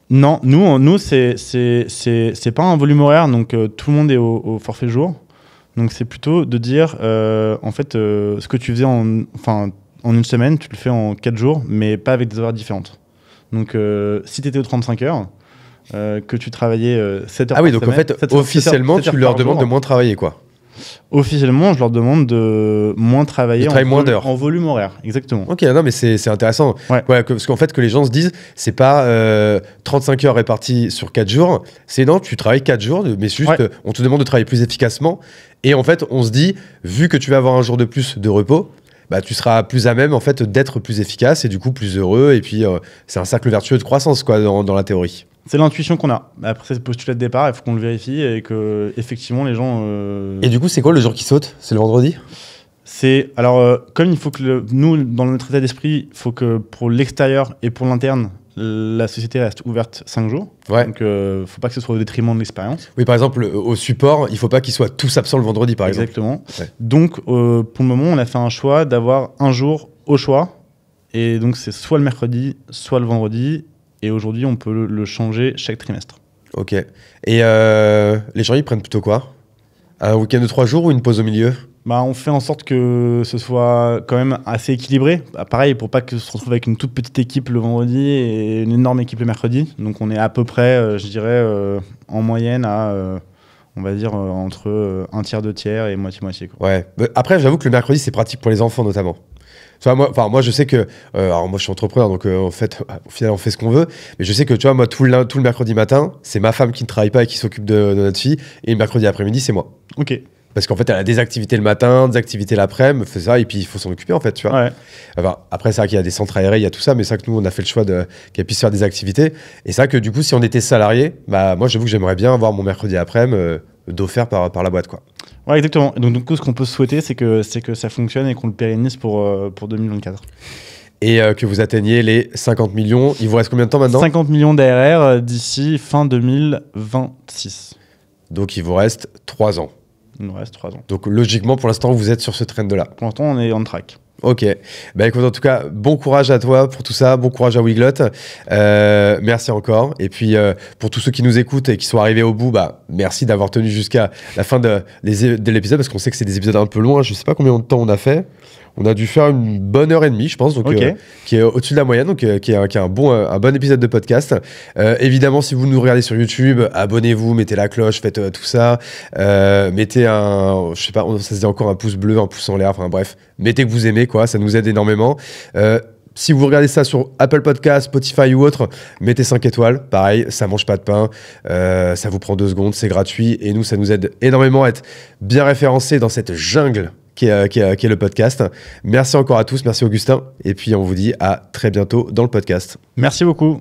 Non, nous c'est pas un volume horaire, donc tout le monde est au forfait jour. Donc c'est plutôt de dire, ce que tu faisais en une semaine, tu le fais en 4 jours, mais pas avec des horaires différentes. Donc si tu étais aux 35 heures, que tu travaillais 7 heures par semaine... donc en fait, officiellement, tu leur demandes de moins travailler, quoi. Officiellement, je leur demande de moins travailler moins d'heures. En volume horaire, exactement. Ok, non, mais c'est intéressant. Ouais. Parce qu'en fait, que les gens se disent, c'est pas 35 heures réparties sur 4 jours, c'est non, tu travailles 4 jours, mais juste, on te demande de travailler plus efficacement. Et en fait, on se dit, vu que tu vas avoir un jour de plus de repos, bah, tu seras plus à même en fait, d'être plus efficace et du coup plus heureux. Et puis, c'est un cercle vertueux de croissance quoi, dans la théorie. C'est l'intuition qu'on a. Après, c'est le postulat de départ, il faut qu'on le vérifie et que effectivement les gens. Et du coup, c'est quoi le jour qui saute? C'est le vendredi? Alors, comme il faut que nous, dans notre état d'esprit, il faut que pour l'extérieur et pour l'interne, la société reste ouverte 5 jours. Ouais. Donc, faut pas que ce soit au détriment de l'expérience. Oui, par exemple, au support, il faut pas qu'ils soient tous absents le vendredi, par exemple. Exactement. Ouais. Donc, pour le moment, on a fait un choix d'avoir un jour au choix. Et donc, c'est soit le mercredi, soit le vendredi. Et aujourd'hui, on peut le changer chaque trimestre. Ok. Et les gens, ils prennent plutôt quoi? Un week-end de 3 jours ou une pause au milieu? Bah, on fait en sorte que ce soit quand même assez équilibré. Bah, pareil, pour pas que se retrouve avec une toute petite équipe le vendredi et une énorme équipe le mercredi. Donc on est à peu près, je dirais, en moyenne à, on va dire, entre un tiers, 2 tiers et moitié-moitié. Ouais. Après, j'avoue que le mercredi, c'est pratique pour les enfants notamment. Moi, je sais que... alors moi, je suis entrepreneur, donc en fait, au final, on fait ce qu'on veut. Mais je sais que, tu vois, moi, tout le mercredi matin, c'est ma femme qui ne travaille pas et qui s'occupe de notre fille. Et le mercredi après-midi, c'est moi. Ok. Parce qu'en fait, elle a des activités le matin, des activités l'après-midi, fait ça, et puis il faut s'en occuper, en fait, tu vois. Ouais. Enfin, après, c'est vrai qu'il y a des centres aérés, il y a tout ça, mais c'est vrai que nous, on a fait le choix qu'elle puisse faire des activités. Et c'est vrai que du coup, si on était salarié, bah, moi, j'avoue que j'aimerais bien avoir mon mercredi après-midi d'offert par la boîte, quoi. Ouais, exactement. Et donc, du coup, ce qu'on peut souhaiter, c'est que ça fonctionne et qu'on le pérennise pour 2024. Et que vous atteigniez les 50 millions. Il vous reste combien de temps maintenant? 50 millions d'ARR d'ici fin 2026. Donc, il vous reste 3 ans. Il nous reste 3 ans. Donc, logiquement, pour l'instant, vous êtes sur ce trend-là. Pour l'instant, on est on track. Ok. Bah écoute, en tout cas, bon courage à toi pour tout ça. Bon courage à Weglot. Merci encore. Et puis, pour tous ceux qui nous écoutent et qui sont arrivés au bout, bah, merci d'avoir tenu jusqu'à la fin de l'épisode parce qu'on sait que c'est des épisodes un peu longs. Je sais pas combien de temps on a fait. On a dû faire une bonne heure et demie, je pense, donc, qui est au-dessus de la moyenne, donc qui est un bon épisode de podcast. Évidemment, si vous nous regardez sur YouTube, abonnez-vous, mettez la cloche, faites tout ça. Mettez je sais pas, ça se dit encore un pouce bleu, un pouce en l'air, enfin bref, mettez que vous aimez, quoi, ça nous aide énormément. Si vous regardez ça sur Apple Podcasts, Spotify ou autre, mettez 5 étoiles. Pareil, ça mange pas de pain. Ça vous prend 2 secondes, c'est gratuit. Et nous, ça nous aide énormément à être bien référencés dans cette jungle qui est le podcast. Merci encore à tous. Merci Augustin. Et puis, on vous dit à très bientôt dans le podcast. Merci beaucoup.